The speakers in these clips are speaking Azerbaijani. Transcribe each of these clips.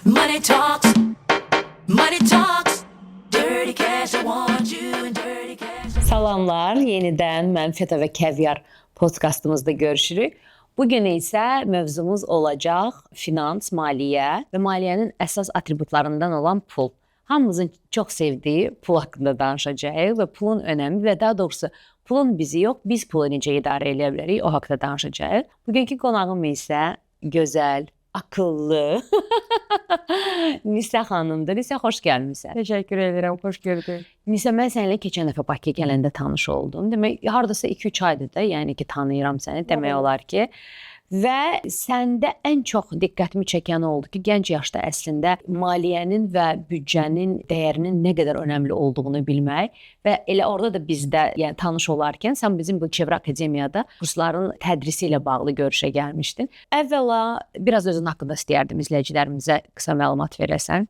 Money talks, money talks. Dirty cash, I want you and dirty cash. Salamlar, yenidən Mənfəta və Kəvyar podkastımızda görüşürük. Bugün isə mövzumuz olacaq finans, maliyyə və maliyyənin əsas atributlarından olan pul. Hamımızın çox sevdiyi pul haqqında danışacağıq və pulun önəmi və daha doğrusu pulun bizi yox, biz pulu necə idarə edə bilərik o haqqında danışacağıq. Bugünkü qonağım isə gözəl, akıllı Nisə xanımdır. Nisə, xoş gəlmisən. Təşəkkür edirəm, xoş gördük. Nisə, mən səninlə keçən dəfə Bakıya gələndə tanış oldum. Demək, hardasa 2-3 aydır da, yəni ki, tanıyıram səni, demək olar ki. Və səndə ən çox diqqətimi çəkən oldu ki, gənc yaşda əslində maliyyənin və büdcənin dəyərinin nə qədər önəmli olduğunu bilmək və elə orada da bizdə, yəni tanış olarkən sən bizim bu Çevre Akademiyada kursların tədrisi ilə bağlı görüşə gəlmişdin. Əvvəla biraz özün haqqında istəyərdim izləyicilərimizə qısa məlumat verəsən.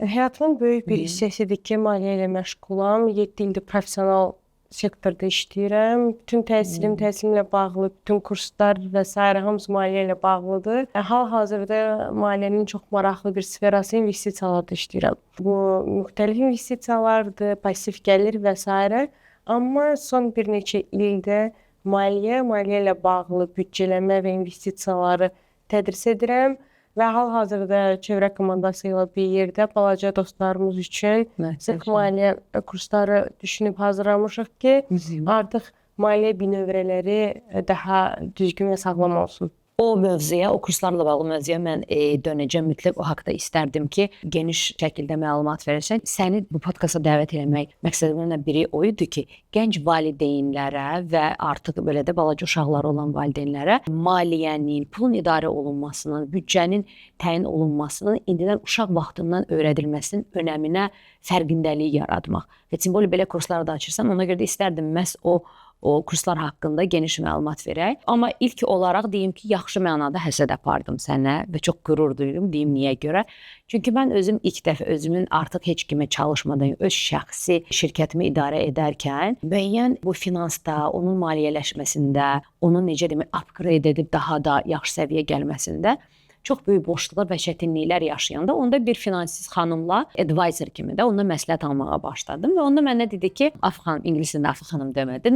Həyatımın böyük bir hissəsidir ki, maliyyə ilə məşğulam. 7 ildir professional sektorda işləyirəm. Bütün təhsilimlə bağlı, bütün kurslar və s. hamısı maliyyə ilə bağlıdır. Hal-hazırda maliyyənin çox maraqlı bir sferası investisiyalarda işləyirəm. Bu müxtəlif investisiyalardır, pasiv gəlir və s. Amma son bir neçə ildə maliyyə ilə bağlı büdcələmə və investisiyaları tədris edirəm. Və hal-hazırda çevrə komandası ilə bir yerdə balaca dostlarımız üçün sırf maliyyə kursları düşünüb hazırlamışıq ki, artıq maliyyə binövrələri daha düzgün və sağlam olsun. O mövzuya, o kurslarla bağlı mövzuya mən dönəcəm. Mütləq o haqda istərdim ki, geniş şəkildə məlumat verəsən. Səni bu podkasta dəvət etmək məqsədimdən biri o idi ki, gənc valideynlərə və artıq belə də balaca uşaqları olan valideynlərə maliyyənin, pulun idarə olunmasının, büdcənin təyin olunmasının indidən uşaq vaxtından öyrədilməsinin önəminə fərqindəlik yaratmaq. Və simbol belə kurslar da açırsan, ona görə də istərdim məhz o kurslar haqqında geniş məlumat verək. Amma ilk olaraq deyim ki, yaxşı mənada həsəd apardım sənə və çox qürur duydum, deyim niyə görə. Çünki mən özüm ilk dəfə özümün artıq heç kimə çalışmadan öz şəxsi şirkətimi idarə edərkən müəyyən bu finansda, onun maliyyələşməsində, onu necə demək, upgrade edib daha da yaxşı səviyyəyə gəlməsində çox böyük boşluqlar və çətinliklər yaşayanda onda bir finansiст xanımla advisor kimi də ondan məsləhət almağa başladım və onda mənə dedi ki, xanım, ingilis dilində xanım demədi,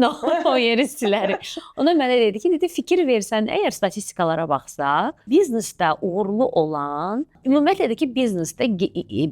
o yeri silərik. Onda mənə dedi ki, fikir versən, əgər statistikalara baxsaq, biznesdə uğurlu olan, ümumiyyətlə də ki, biznesdə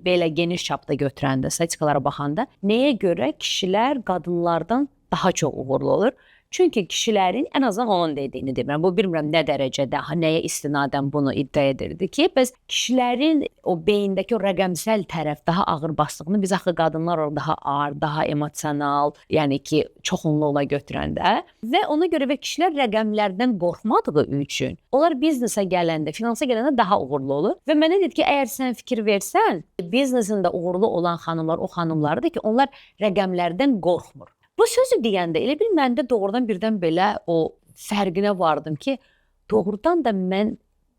belə geniş çapda götürəndə, statistikalara baxanda, nəyə görə kişilər qadınlardan daha çox uğurlu olur? Çünki kişilərin ən azından onun dediyini demirəm. Bu bilmirəm nə dərəcədə, nəyə istinadən bunu iddia edirdi ki, bəs kişilərin o beyindəki o rəqəmsəl tərəf daha ağır basdığını biz axı qadınlar daha ağır, daha emosional, yəni ki, çoxunlu ola götürəndə və ona görə və kişilər rəqəmlərdən qorxmadığı üçün onlar biznesə gələndə, finansa gələndə daha uğurlu olur və mənə dedi ki, əgər sən fikir versən, biznesində uğurlu olan xanımlar o xanımlardır ki, onlar rəqəmlərdən qorxmur. Bu sözü deyəndə elə bil məndə doğrudan birdən belə o fərqinə vardım ki, doğrudan da mən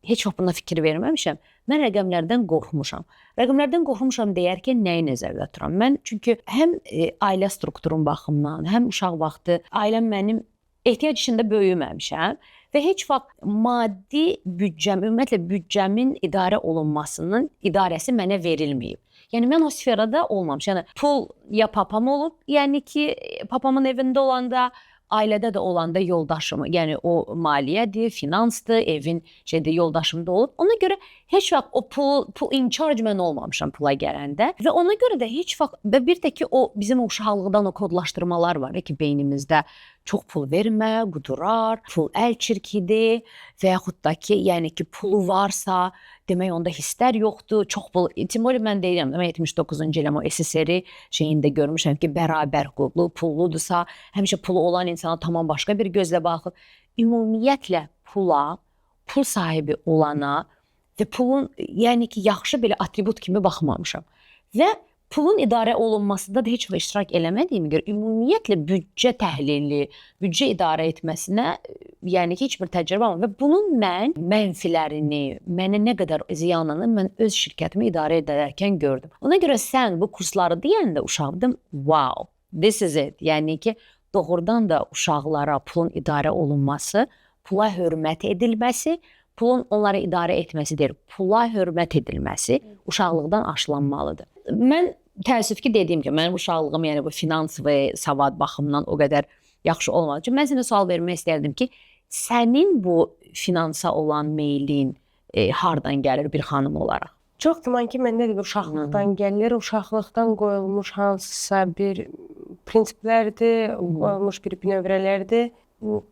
heç vaxt buna fikir verməmişəm. Mən rəqəmlərdən qorxmuşam. Rəqəmlərdən qorxmuşam deyərkən nəyi nəzərdə tuturam? Mən çünki həm ailə strukturum baxımından, həm uşaq vaxtı ailəm mənim ehtiyac içində böyüməmişəm və heç vaxt maddi büdcəm, ümumiyyətlə büdcəmin idarə olunmasının idarəsi mənə verilməyib. Yəni mən o sferada olmamışam. Yəni pul ya papam olub, yəni ki, papamın evində olanda, ailədə də olanda yoldaşım, yəni o maliyyədir, finansdır, evin yoldaşım da olub. Ona görə heç vaxt o pul in charge mən olmamışam pula gələndə və ona görə də heç vaxt və bir də ki o bizim uşaqlıqdan o kodlaşdırmalar var ki beynimizdə çox pul vermə, qudurar, pul əl çirkidir və yaxud da ki, yəni ki pulu varsa demək onda hisslər yoxdur, çox pul. Timoli mən deyirəm, 79-cu iləm o SSR şeyində görmüşəm ki, bərabər hüquqlu, pulludursa, həmişə pulu olan insana tamam başqa bir gözlə baxır. Ümumiyyətlə pula, pul sahibi olana və pulun, yəni ki, yaxşı belə atribut kimi baxmamışam. Və pulun idarə olunmasında da heç vaxt iştirak eləmədiyimə görə ümumiyyətlə büdcə təhlili, büdcə idarə etməsinə yəni ki, heç bir təcrübə var və bunun mən mənfilərini, mənə nə qədər ziyanını mən öz şirkətimi idarə edərkən gördüm. Ona görə sən bu kursları deyəndə uşaqdım, wow, this is it. Yəni ki, doğrudan da uşaqlara pulun idarə olunması, pula hörmət edilməsi, pulun onları idarə etməsi deyil, pula hörmət edilməsi uşaqlıqdan aşılanmalıdır. Mən təəssüf ki, dediyim kimi, mənim uşaqlığım, yəni bu finans və savad baxımından o qədər yaxşı olmadı. Mən sənə sual vermək istərdim ki, sənin bu finansa olan meylin hardan gəlir bir xanım olaraq? Çox güman ki, məndə də bir uşaqlıqdan gəlir, uşaqlıqdan qoyulmuş hansısa bir prinsiplərdir, qoyulmuş bir bünövrələrdir.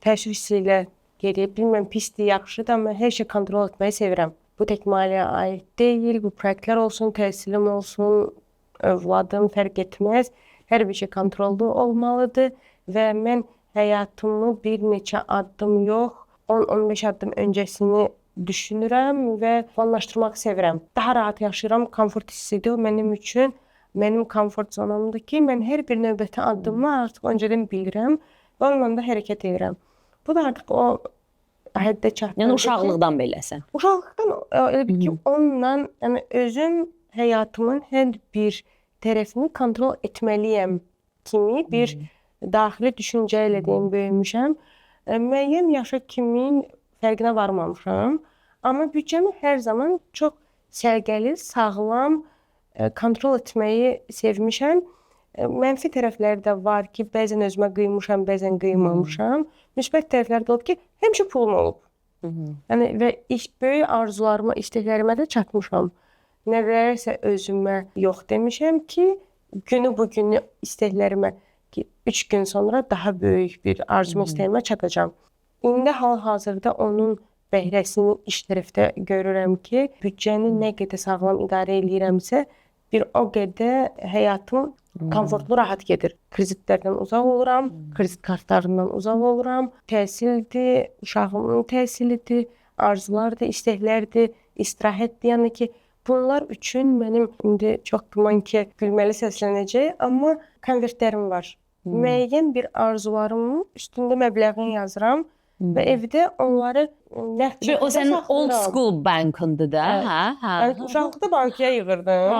Təşvik hissi ilə gedir. Bilmirəm, pisdir, yaxşıdır, amma hər şey kontrol etməyi sevirəm. Bu tək maliyyəyə aid deyil, bu proyektlər olsun, təhsilim olsun, övladım fərq etməz. Hər bir şey kontrollu olmalıdır və mən həyatımı bir neçə addım yox, 10-15 addım öncəsini düşünürəm və planlaşdırmağı sevirəm. Daha rahat yaşayıram, komfort hissidir mənim üçün. Mənim komfort zonamdır ki, mən hər bir növbəti addımı artıq öncədən bilirəm və onunla da hərəkət edirəm. Bu da artıq o həddə çatdırır. Yəni uşaqlıqdan beləsən. Uşaqlıqdan elə bil ki, onunla yəni özüm həyatımın hər bir tərəfini kontrol etməliyəm kimi bir daxili düşüncə ilə deyim böyümüşəm. Müəyyən yaşa kimi fərqinə varmamışam. Amma büdcəmi hər zaman çox səliqəli, sağlam kontrol etməyi sevmişəm. Mənfi tərəfləri də var ki, bəzən özümə qıymuşam, bəzən qıymamışam. Müsbət tərəfləri də olub ki, həmişə pulum olub. Yəni və böyük arzularıma, istəklərimə də çatmışam. Nələrsə özümə yox demişəm ki, günü bu günü istəklərimə ki, 3 gün sonra daha böyük bir arzuma, istəyimə çatacağam. İndi hal-hazırda onun bəhrəsini iş tərəfdə görürəm ki, büdcəni nə qədər sağlam idarə edirəmsə, bir o qədər həyatım komfortlu, rahat gedir. Kreditlərdən uzaq oluram, kredit kartlarından uzaq oluram. Təhsildir, uşağımın təhsilidir, arzulardır, istəklərdir, istirahətdir. Yəni ki, bunlar üçün mənim indi çox güman ki, gülməli səslənəcək, amma konvertlərim var. Müəyyən bir arzularımın üstündə məbləğini yazıram və evdə onları Və o sənin old school bankındır da, hə? Uşaqlıqda bankaya yığırdım.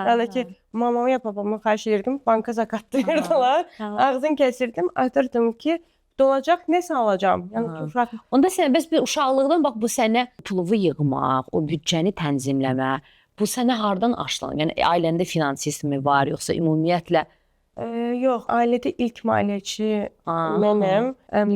Yəni ki, mamamı, babamı xahiş edirdim, banka zakatlayırdılar. Ağzını kəsirdim, atırdım ki, dolacaq, nəsə alacağam. Yəni uşaq. Onda sən bəs bir uşaqlıqdan bax bu sənə puluvu yığmaq, o büdcəni tənzimləmə, bu sənə hardan aşlanır? Yəni ailəndə finansist mi var, yoxsa ümumiyyətlə Yox, ailədə ilk maliyyəçi mənəm.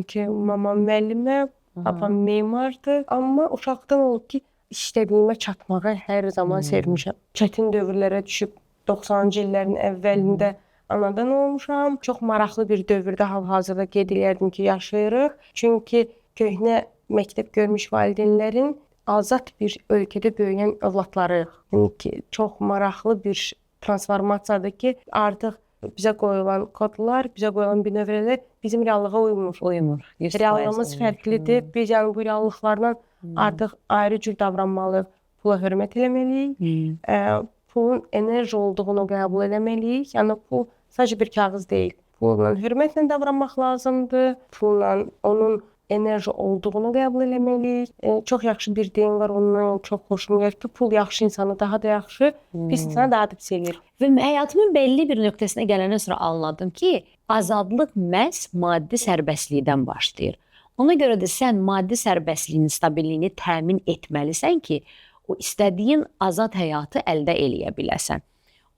Ki, mamam müəllimə, papam memardır. Amma uşaqdan olub ki, istədiyimə çatmağı hər zaman sevmişəm. Çətin dövrlərə düşüb 90-cı illərin əvvəlində anadan olmuşam. Çox maraqlı bir dövrdə hal-hazırda qeyd edirdim ki, yaşayırıq. Çünki köhnə məktəb görmüş valideynlərin azad bir ölkədə böyüyən övladlarıyıq. Yəni ki, çox maraqlı bir transformasiyadır ki, artıq bizə qoyulan kodlar, bizə qoyulan bünövrələr bizim reallığa uymur. Reallığımız fərqlidir. Biz yəni bu reallıqlardan artıq ayrı cür davranmalıyıq. Pula hörmət eləməliyik. Pulun enerji olduğunu qəbul eləməliyik. Yəni pul sadəcə bir kağız deyil. Pulla hörmətlə davranmaq lazımdır. Pulla onun enerji olduğunu qəbul eləməliyik. Çox yaxşı bir deyim var, ondan çox xoşum gəlir ki, pul yaxşı insanı daha da yaxşı, pis insanı daha da pis eləyir. Və həyatımın bəlli bir nöqtəsinə gələndən sonra anladım ki, azadlıq məhz maddi sərbəstlikdən başlayır. Ona görə də sən maddi sərbəstliyini, stabilliyini təmin etməlisən ki, o istədiyin azad həyatı əldə eləyə biləsən.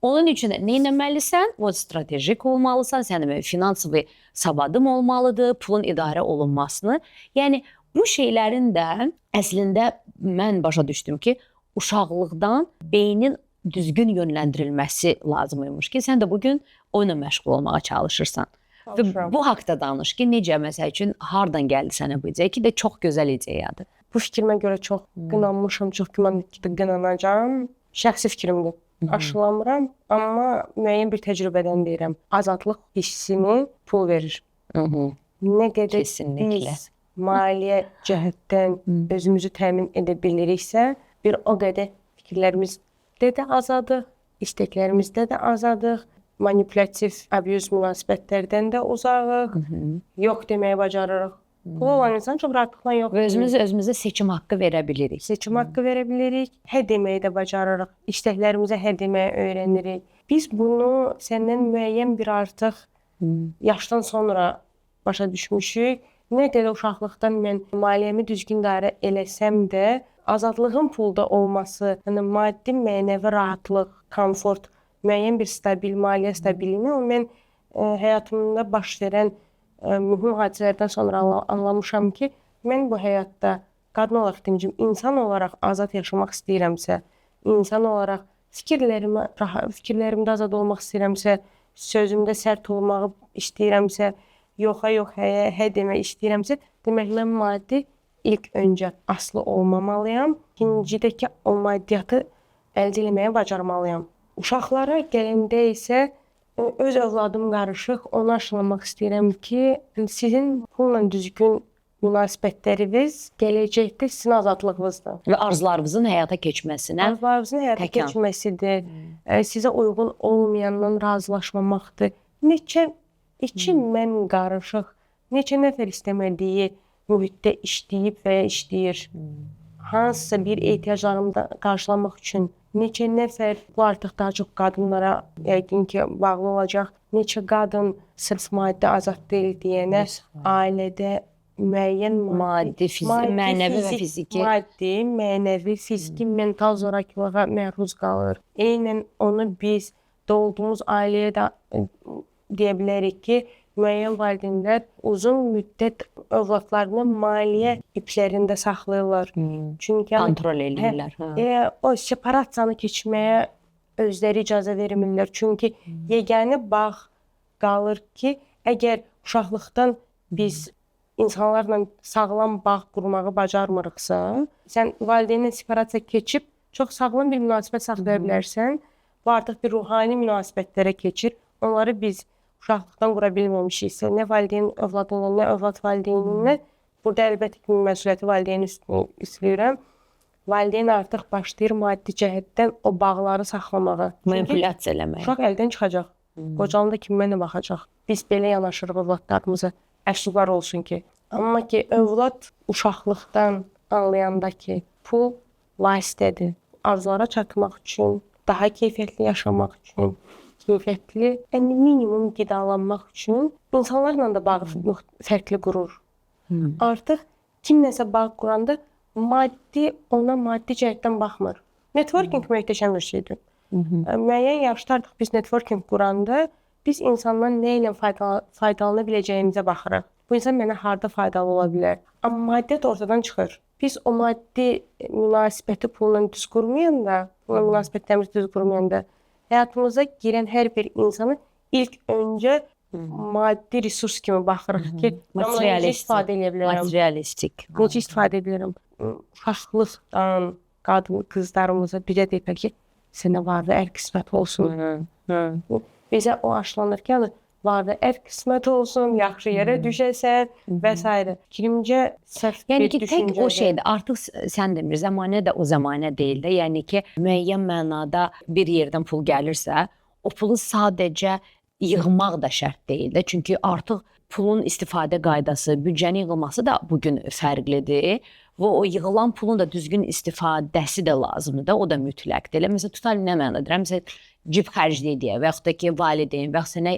Onun üçün də nə etməlisən? O stratejik olmalısan, sənin finansi savadın olmalıdır, pulun idarə olunmasını. Yəni bu şeylərin də əslində mən başa düşdüm ki, uşaqlıqdan beynin düzgün yönləndirilməsi lazımıymış ki, sən də bu gün oyunla məşğul olmağa çalışırsan. Və bu haqqda danış ki, necə məsəl üçün hardan gəldi sənə bu ideya ki, də çox gözəl ideyadır. Bu fikrimə görə çox qınanmışam, çox güman ki, qınanacağam. Şəxsi fikrimdir. Aşılamıram, amma müəyyən bir təcrübədən deyirəm. Azadlıq hissini pul verir. Nə qədər biz maliyyə cəhətdən özümüzü təmin edə biliriksə, bir o qədər fikirlərimizdə də azadıq, istəklərimizdə də azadıq, manipulativ, abuse münasibətlərdən də uzağıq, yox deməyə bacarırıq. Pul olan insan çox rahatlıqla yox. Və özümüzə seçim haqqı verə bilirik. Seçim haqqı verə bilirik, hə deməyi də bacarırıq, istəklərimizə hə deməyi öyrənirik. Biz bunu səndən müəyyən bir artıq yaşdan sonra başa düşmüşük Nə qədər uşaqlıqdan mən maliyyəmi düzgün idarə eləsəm də, azadlığın pulda olması, yəni maddi, mənəvi rahatlıq, komfort, müəyyən bir stabil maliyyə stabiliyini o mən həyatımda baş verən mühüm hadisələrdən sonra anlamışam ki, mən bu həyatda qadın olaraq demişəm, insan olaraq azad yaşamaq istəyirəmsə, insan olaraq fikirlərimdə azad olmaq istəyirəmsə, sözümdə sərt olmağı istəyirəmsə, yoxa yox, hə demək istəyirəmsə, demək mən maddi ilk öncə aslı olmamalıyam. İkincidə ki, o maddiyyatı əldə etməyə bacarmalıyam. Uşaqlara gələndə isə öz övladım qarışıq, onu aşılamaq istəyirəm ki, sizin pulla düzgün münasibətləriniz gələcəkdə sizin azadlığınızdır. Və arzularınızın həyata keçməsinə Arzularınızın həyata keçməsidir. Sizə uyğun olmayandan razılaşmamaqdır. Neçə mən qarışıq, neçə nəfər istəmədiyi mühitdə işləyib və ya işləyir. Hansısa bir ehtiyaclarımı qarşılamaq üçün neçə nəfər, bu artıq daha çox qadınlara yəqin ki, bağlı olacaq. Neçə qadın sırf maddi azad deyil deyənə ailədə müəyyən maddi, mənəvi və fiziki. Maddi, mənəvi, fiziki, mental zorakılığa məruz qalır. Eynən onu biz doğulduğumuz ailəyə də deyə bilərik ki, müəyyən valideynlər uzun müddət övladlarını maliyyə iplərində saxlayırlar. Çünki Kontrol edirlər. O separasiyanı keçməyə özləri icazə vermirlər. Çünki yeganə bağ qalır ki, əgər uşaqlıqdan biz insanlarla sağlam bağ qurmağı bacarmırıqsa, sən valideynlə separasiya keçib çox sağlam bir münasibət saxlaya bilərsən. Bu artıq bir ruhani münasibətlərə keçir. Onları biz uşaqlıqdan qura bilməmişiksə, nə valideyn övladınla, nə övlad valideyninlə, burada əlbəttə ki, məsuliyyəti valideynin üstünə istəyirəm. Valideyn artıq başlayır maddi cəhətdən o bağları saxlamağa. Manipulyasiya eləməyə. Uşaq əldən çıxacaq. Qocalanda kim mənə baxacaq? Biz belə yanaşırıq övladlarımıza. Əşqlar olsun ki. Amma ki, övlad uşaqlıqdan anlayanda ki, pul vasitədir. Arzulara çatmaq üçün, daha keyfiyyətli yaşamaq üçün, keyfiyyətli, minimum qidalanmaq üçün insanlarla da bağı fərqli qurur. Artıq kim nəsə bağ quranda ona maddi cəhətdən baxmır. Networking möhtəşəm bir şeydir. Müəyyən yaşda artıq biz networking quranda biz insandan nə ilə faydalana biləcəyimizə baxırıq. Bu insan mənə harda faydalı ola bilər? Amma maddiyyat ortadan çıxır. Biz o maddi münasibəti pulla düz qurmayanda, münasibətlərimizi düz qurmayanda həyatımıza girən hər bir insanı ilk öncə maddi resurs kimi baxırıq ki, necə istifadə edə bilərəm? Materialistik. Necə istifadə edə bilərəm? Uşaqlıqdan qadın qızlarımıza bizə deyirlər ki, sənə vardı, ər qismət olsun. Bizə o aşılanır ki, vardı, ər qismət olsun, yaxşı yerə düşəsən və s. Fikrimcə səhv bir düşüncədir. Yəni ki, tək o şeydir. Artıq sən demir, zəmanə də o zəmanə deyil də. Yəni ki, müəyyən mənada bir yerdən pul gəlirsə, o pulu sadəcə yığmaq da şərt deyil də. Çünki artıq pulun istifadə qaydası, büdcənin yığılması da bugün fərqlidir. Və o yığılan pulun da düzgün istifadəsi də lazımdır da, o da mütləqdir. Elə məsələn, tutal nə mənada deyirəm, məsələn, cib xərcliyi deyə və yaxud da ki, valideyn və yaxud sənə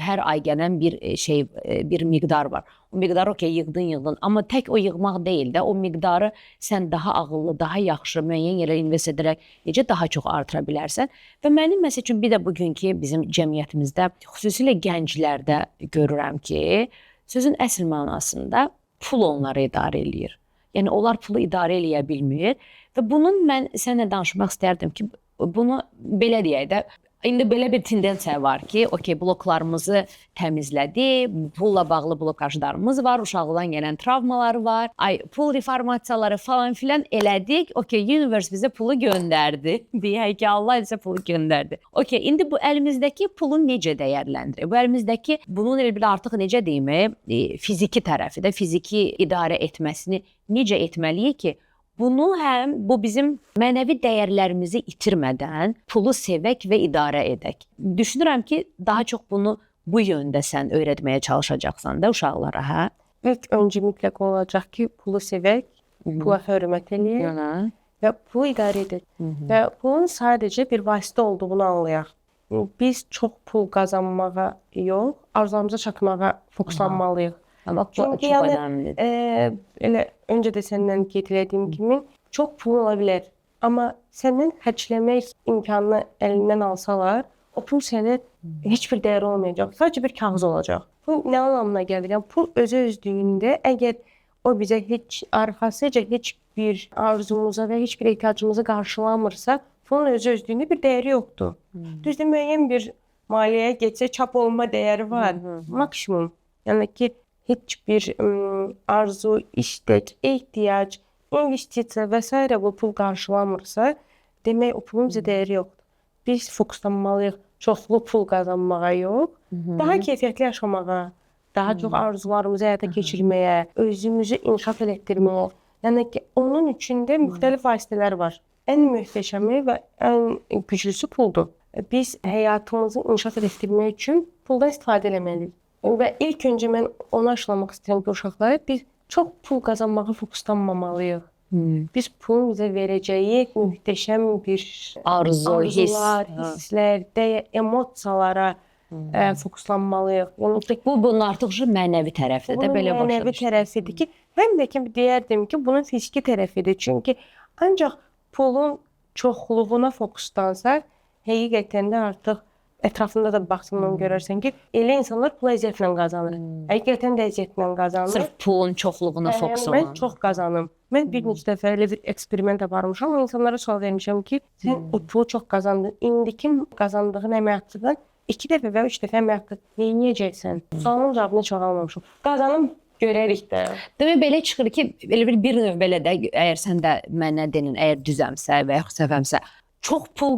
hər ay gələn bir miqdar var. O miqdarı yığdın, amma tək o yığmaq deyil də, o miqdarı sən daha ağıllı, daha yaxşı, müəyyən yerə invest edərək necə daha çox artıra bilərsən. Və mənim məsəl üçün bir də bugünkü bizim cəmiyyətimizdə, xüsusilə gənclərdə görürəm ki, sözün əsl mənasında pul onları idarə eləyir. Yəni, onlar pulu idarə eləyə bilmir və bunun mən sənə danışmaq istərdim ki, bunu belə deyək də, indi belə bir tendensiya var ki, bloklarımızı təmizlədi, pulla bağlı blokajlarımız var, uşaqlıqdan gələn travmaları var, pul reformasiyaları falan filan elədik, universe bizə pulu göndərdi, deyək ki, Allah bizə pulu göndərdi. İndi bu əlimizdəki pulu necə dəyərləndirir? Bu əlimizdəki bunun artıq necə deyim, fiziki tərəfi də, fiziki idarə etməsini necə etməliyik ki, bu bizim mənəvi dəyərlərimizi itirmədən pulu sevək və idarə edək. Düşünürəm ki, daha çox bunu bu yöndə sən öyrətməyə çalışacaqsan da uşaqlara, hə? İlk öncə mütləq olacaq ki, pulu sevək, pula hörmət eləyək və pulu idarə edək. Və pulun sadəcə bir vasitə olduğunu anlayaq. Biz çox pul qazanmağa yox, arzularımıza çatmağa fokuslanmalıyıq. Bax bu Çünki çox yəni önəmlidir. elə öncə də səndən qeyd etdiyim kimi çox pul ola bilər. Amma səndən xərcləmək imkanını əlindən alsalar, o pul sənə heç bir dəyəri olmayacaq. Sadəcə bir kağız olacaq. Bu nə anlamına gəlir? Yəni pul özü-özlüyündə əgər o bizə heç arxasıca heç bir arzumuza və heç bir ehtiyacımızı qarşılamırsa, pulun özü-özlüyündə bir dəyəri yoxdur. Düzdür, müəyyən bir maliyyəyə getsə çap olunma dəyəri var, maksimum. Yəni ki, heç bir arzu, istək, ehtiyac, investisiya və s. bu pul qarşılamırsa, demək o pulun bizə dəyəri yoxdur. Biz fokuslanmalıyıq çoxlu pul qazanmağa yox, daha keyfiyyətli yaşamağa, daha çox arzularımızı həyata keçirməyə, özümüzü inkişaf etdirməyə. Yəni ki, onun içində müxtəlif vasitələr var. Ən möhtəşəmi və ən güclüsü puldur. Biz həyatımızı inkişaf etdirmək üçün puldan istifadə etməliyik. Və ilk öncə mən onu aşılamaq istəyirəm ki, uşaqlara biz çox pul qazanmağa fokuslanmamalıyıq. Biz pulun bizə verəcəyi möhtəşəm bir arzular, hisslər, emosiyalara fokuslanmalıyıq. Yəni Bu bunun artıq mənəvi tərəfidir də belə başa mənəvi tərəfidir ki, həm də ki deyərdim ki, bunun fiziki tərəfidir. Çünki ancaq pulun çoxluğuna fokuslansaq, həqiqətən də artıq ətrafında da baxsından görərsən ki, elə insanlar pul əziyyətlə qazanır. Həqiqətən də əziyyətlə qazanır. Sırf pulun çoxluğuna fokuslanır. Mən çox qazanım. Mən bir neçə dəfə elə bir eksperiment aparmışam. İnsanlara sual vermişəm ki, sən o pulu çox qazandın. İndiki qazandığın əmək haqqından 2 dəfə və 3 dəfə əmək haqqı nə edəcəksən? Sualın cavabını çox almamışam. Qazanım görərik də. Demək belə çıxır ki, elə bir növ belə də əgər sən də mənə deyin, əgər düzəmsə və yaxud səhvəmsə, çox pul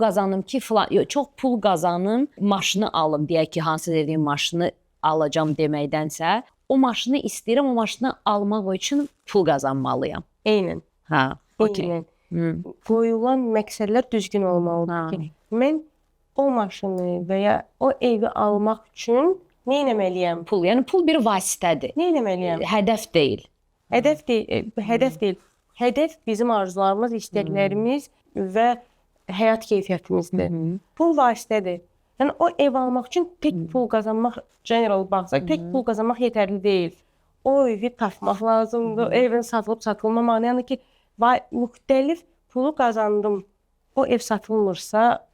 qazanım ki, falan, yox, çox pul qazanım, maşını alım, deyək ki, hansı dediyim maşını alacağam deməkdənsə, o maşını istəyirəm, o maşını almaq üçün pul qazanmalıyam. Eynən. Hə, okey. Qoyulan məqsədlər düzgün olmalıdır ki, mən o maşını və ya o evi almaq üçün nə etməliyəm? Pul, yəni pul bir vasitədir. Nə etməliyəm? Hədəf deyil. Hədəf deyil. Hədəf bizim arzularımız, istəklərimiz və həyat keyfiyyətimizdir. Pul vasitədir. Yəni o ev almaq üçün tək pul qazanmaq, general baxsaq, tək pul qazanmaq yetərli deyil. O evi tapmaq lazımdır. O evin satılıb satılmamaq, yəni ki, müxtəlif pulu qazandım. O ev satılmırsa,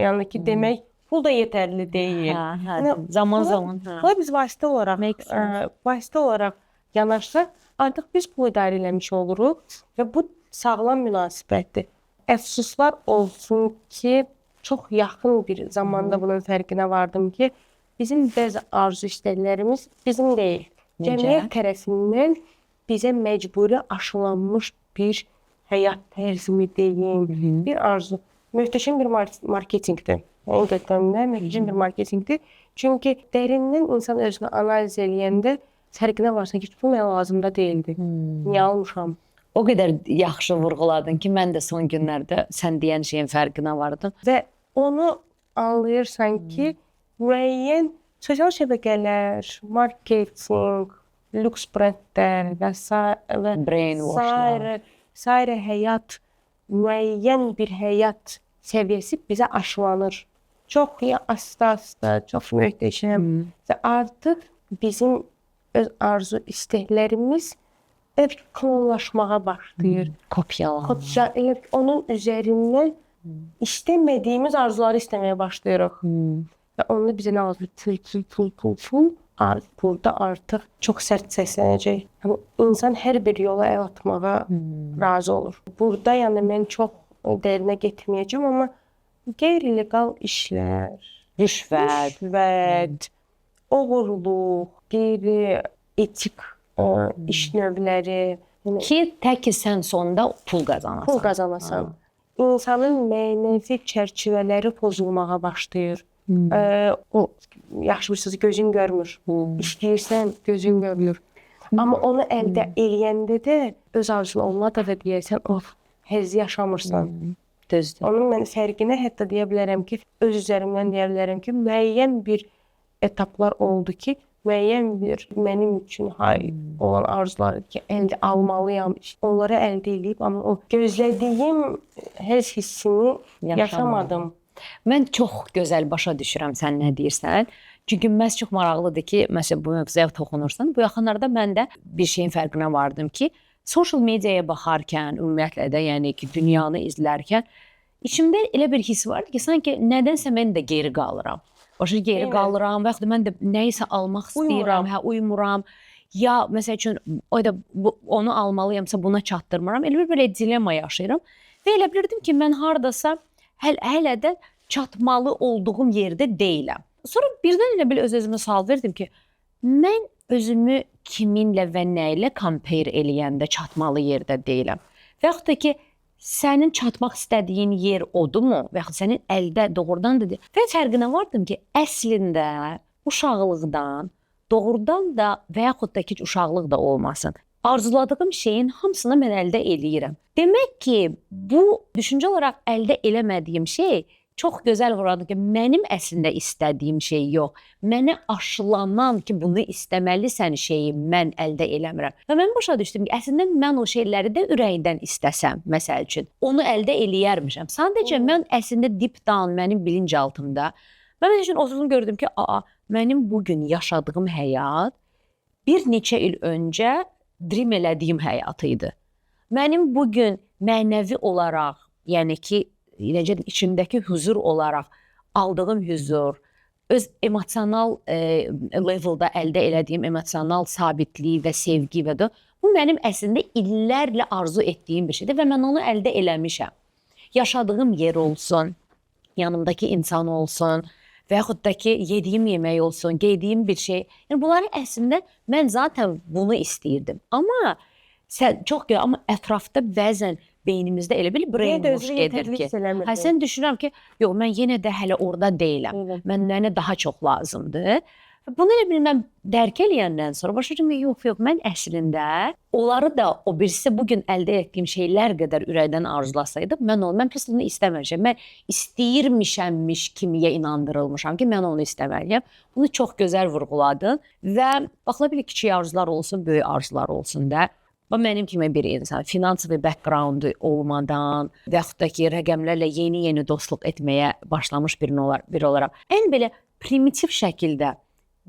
yəni ki, demək pul da yetərli deyil. Zaman. Bunlar biz vasitə olaraq yanaşsaq, artıq biz pulu idarə eləmiş oluruq və bu sağlam münasibətdir. Əfsuslar olsun ki, çox yaxın bir zamanda bunun fərqinə vardım ki, bizim bəzi arzu istəklərimiz bizim deyil. Cəmiyyət tərəfindən bizə məcburi aşılanmış bir həyat tərzimi deyim, bir arzu. Möhtəşəm bir marketinqdir. Həqiqətən də möhtəşəm bir marketinqdir. Çünki dərindən insan özünü analiz eləyəndə fərqinə varsa ki, bu mənə lazım da deyildi. Niyə almışam? O qədər yaxşı vurğuladın ki, mən də son günlərdə sən deyən şeyin fərqinə vardım. Və onu anlayırsan ki, müəyyən sosial şəbəkələr, marketinq, lüks brendlər və sairə həyat, müəyyən bir həyat səviyyəsi bizə aşılanır. Çox asta-asta, çox möhtəşəm və artıq bizim öz arzu istəklərimiz klonlaşmağa başlayır. Kopyalanır. Onun üzərindən istəmədiyimiz arzuları istəməyə başlayırıq. Və onu bizə nə lazım? Pul. Burada artıq çox sərt səslənəcək. İnsan hər bir yola əl atmağa razı olur. Burada yəni mən çox dərinə getməyəcəm, amma qeyri-legal işlər, rüşvət, oğurluq, qeyri-etik iş növləri ki, tək ki sən sonunda pul qazanasan. İnsanın mənəvi çərçivələri pozulmağa başlayır. O yaxşı bir söz gözün görmür. İstəyirsən gözün görmür. Amma onu əldə eləyəndə də öz arzunu onunla da deyirsən, həzz yaşamırsan. Düzdür. Onun mən fərqinə hətta deyə bilərəm ki, öz üzərimdən deyə bilərəm ki, müəyyən bir etaplar oldu ki, müəyyən bir mənim üçün olan arzuları ki, əldə almalıyam, onları əldə edib, amma o gözlədiyim həzz hissini yaşamadım. Mən çox gözəl başa düşürəm sən nə deyirsən. Çünki məs çox maraqlıdır ki, məsələn bu mövzuya toxunursan. Bu yaxınlarda mən də bir şeyin fərqinə vardım ki, social mediaya baxarkən, ümumiyyətlə də yəni ki, dünyanı izlərkən içimdə elə bir hiss vardı ki, sanki nədənsə mən də geri qalıram. Başa geri Eyni. qalıram və yaxud da mən də nəyisə almaq istəyirəm, uymuram. Ya məsəl üçün o da onu almalıyamsa buna çatdırmıram. Elə bir belə dilemma yaşayıram və elə bilirdim ki, mən hardasa hələ də çatmalı olduğum yerdə deyiləm. Sonra birdən elə bil öz-özümə sual verdim ki, mən özümü kiminlə və nə ilə compare eləyəndə çatmalı yerdə deyiləm. Və yaxud da ki, sənin çatmaq istədiyin yer odurmu? Və yaxud sənin əldə doğrudan da və fərqinə vardım ki, əslində uşaqlıqdan doğrudan da və yaxud da ki, uşaqlıq da olmasın. Arzuladığım şeyin hamısını mən əldə eləyirəm. Demək ki, bu düşüncə olaraq əldə eləmədiyim şey çox gözəl vurdu ki, mənim əslində istədiyim şey yox. Mənə aşılanan ki, bunu istəməlisən şeyi mən əldə eləmirəm. Və mən başa düşdüm ki, əslində mən o şeyləri də ürəkdən istəsəm, məsəl üçün, onu əldə eləyərmişəm. Sadəcə mən əslində deep down mənim bilinçaltımda mən üçün oturdum gördüm ki, mənim bugün yaşadığım həyat bir neçə il öncə dream elədiyim həyat idi. Mənim bugün mənəvi olaraq, yəni ki, necə içimdəki huzur olaraq aldığım huzur, öz emosional leveldə əldə elədiyim emosional sabitlik və sevgi və də bu mənim əslində illərlə arzu etdiyim bir şeydir və mən onu əldə eləmişəm. Yaşadığım yer olsun, yanımdakı insan olsun və yaxud da ki, yediyim yemək olsun, geydiyim bir şey. Yəni bunları əslində mən zaten bunu istəyirdim. Amma amma ətrafda bəzən beynimizdə elə bir brainwash edir ki, sən düşünürəm ki, yox, mən yenə də hələ orada deyiləm. Mənə daha çox lazımdır. Bunu elə bil mən dərk eləyəndən sonra başladım ki, yox, mən əslində onları da o birisi bugün əldə etdiyim şeylər qədər ürəkdən arzulasaydım, mən pis onu istəməyəcəm. Mən istəyirmişəmmiş kimiyə inandırılmışam ki, mən onu istəməliyəm. Bunu çox gözəl vurğuladın və baxıla bilir kiçik arzular olsun, böyük arzular olsun da. Mənim kimi bir insan finansi background olmadan və yaxud da ki, rəqəmlərlə yeni dostluq etməyə başlamış biri olaraq ən belə primitiv şəkildə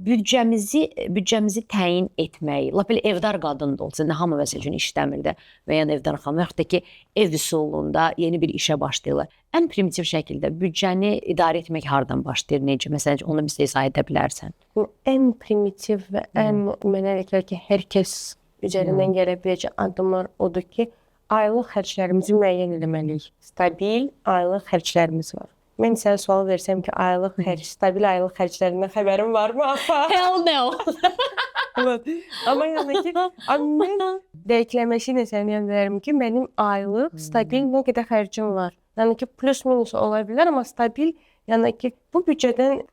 büdcəmizi təyin etmək, lap elə evdar qadın da olsa, hamı məsəl üçün işləmirdi və ya evdar xanım, yaxud da ki, ev üsulunda yeni bir işə başlayırlar. Ən primitiv şəkildə büdcəni idarə etmək hardan başlayır, necə? Məsələn, onu bizə izah edə bilərsən. Ən primitiv və ən mənə elə gəlir ki, hər kəs üzərindən gələ biləcək addımlar odur ki, aylıq xərclərimizi müəyyən etməliyik. Stabil aylıq xərclərimiz var. Mən sənə sual versəm ki, stabil aylıq xərclərindən xəbərin varmı? Hell no. Amma yəni ki, mən dəqiqləməsi ilə sənə deyərəm ki, mənim aylıq stabil nə qədər xərcim var. Yəni ki, plus minus ola bilər, amma stabil, yəni ki, bu büdcədən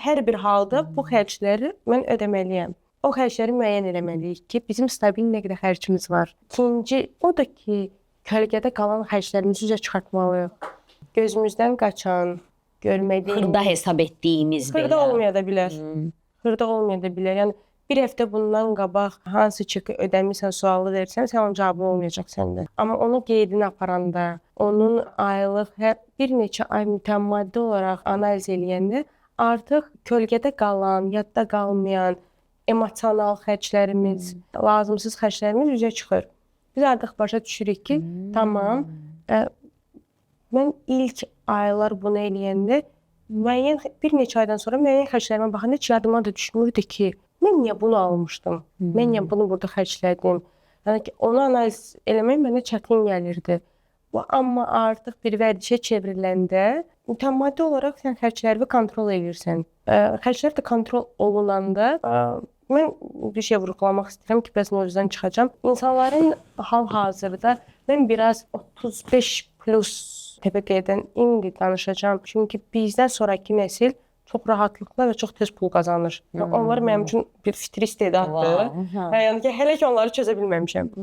hər bir halda bu xərcləri mən ödəməliyəm. O xərcləri müəyyən eləməliyik ki, bizim stabil nə qədər xərcimiz var. İkinci, o da ki, kölgədə qalan xərclərimizi üzə çıxartmalıyıq. Gözümüzdən qaçan, görmədiyimiz... Xırda hesab etdiyimiz belə. Xırda olmaya da bilər. Xırda olmaya da bilər. Yəni, bir həftə bundan qabaq hansı çeki ödəmirsən, sualı versən, sən onun cavabı olmayacaq səndə. Amma onu qeydini aparanda, onun aylıq, bir neçə ay mütəmmaddi olaraq analiz eləyəndə, artıq kölgədə qalan, yadda qalmayan, emosional xərclərimiz, lazımsız xərclərimiz üzə çıxır. Biz artıq başa düşürük ki, tamam, mən ilk aylar bunu eləyəndə, bir neçə aydan sonra müəyyən xərclərimə baxanda heç yadıma da düşmürdü ki, mən niyə bunu almışdım, mən niyə bunu burada xərclədim. Yəni ki, onu analiz eləmək mənə çətin gəlirdi. Amma artıq bir vərdişə çevriləndə, mütəmmaddi olaraq sən xərcləri kontrol edirsən. Xərclər də kontrol olunanda, mən bir şey vurğulamaq istəyirəm ki, bəs mövzudan çıxacam. İnsanların hal-hazırda mən biraz 35 plus təbəqədən indi danışacağam. Çünki bizdən sonraki nəsil çox rahatlıqla və çox tez pul qazanır. Onlar mənim üçün bir fitri istedaddır. Yəni ki, hələ ki onları çözə bilməmişəm.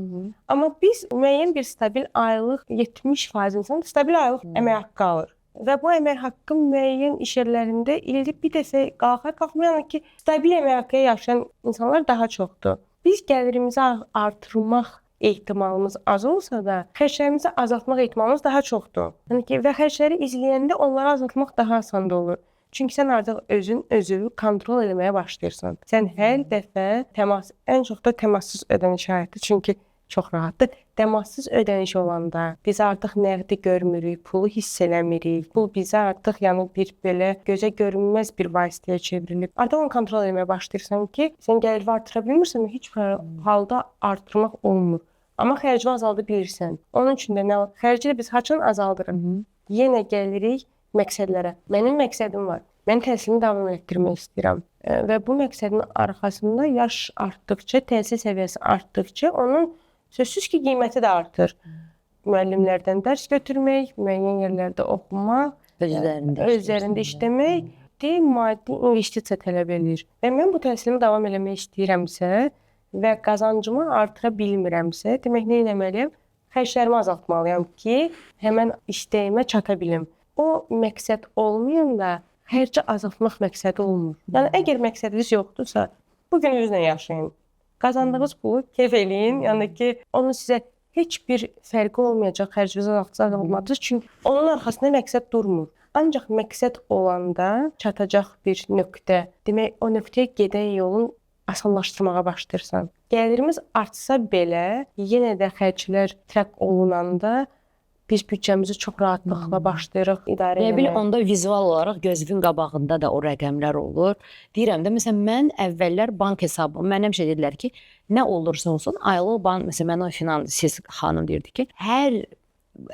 Amma biz müəyyən bir stabil aylıq 70% insan stabil aylıq əmək haqqı alır. Və bu əmək haqqı müəyyən iş yerlərində ildə bir dəfə qalxmayana ki, stabil əmək haqqı yaşayan insanlar daha çoxdur. Biz gəlirimizi artırmaq ehtimalımız az olsa da, xərclərimizi azaltmaq ehtimalımız daha çoxdur. Yəni ki, və xərcləri izləyəndə onları azaltmaq daha asan da olur. Çünki sən artıq özü kontrol etməyə başlayırsan. Sən hər dəfə ən çox da təmassız ödəniş həyatı, çünki çox rahatdır. Təmassız ödəniş olanda biz artıq nəğdi görmürük, pulu hiss eləmirik. Pul bizə artıq bir belə gözə görünməz bir vasitəyə çevrilib. Artıq onu kontrol etməyə başlayırsan ki, sən gəliri artıra bilmirsən, heç bir halda artırmaq olmur. Amma xərci azalda bilirsən. Onun üçün də nə xərci biz haçan azaldırıq? Yenə gəlirik məqsədlərə. Mənim məqsədim var. Mən təhsilimi davam etdirmək istəyirəm. Və bu məqsədin arxasında yaş artdıqca, təhsil səviyyəsi artdıqca onun sözsüz ki, qiyməti də artır. Müəllimlərdən dərs götürmək, müəyyən yerlərdə oxumaq, özlərində işləmək maddi investisiya tələb edir. Və mən bu təhsilimi davam eləmək istəyirəmsə və qazancımı artıra bilmirəmsə, demək nə etməliyəm? Xərclərimi azaltmalıyam ki, həmən istəyimə çata bilim. O məqsəd olmayanda xərci azaltmaq məqsədi olmur. Yəni əgər məqsədiniz yoxdursa, bu gününüzlə yaşayın. Qazandığınız pulu keyf eləyin. Yəni ki, onun sizə heç bir fərqi olmayacaq xərcinizi azaltmadınız. Çünki onun arxasında məqsəd durmur. Ancaq məqsəd olanda çatacaq bir nöqtə. Demək, o nöqtəyə gedən yolun asanlaşdırmağa başlayırsan. Gəlirimiz artsa belə, yenə də xərclər tərk olunanda biz büdcəmizi çox rahatlıqla başlayırıq idarə etməyə. Bil onda vizual olaraq gözümün qabağında da o rəqəmlər olur. Deyirəm də məsələn mən əvvəllər bank hesabım, mən həmişə dedilər ki, nə olursa olsun aylıq bank, məsələn mən o finansiz xanım deyirdi ki, hər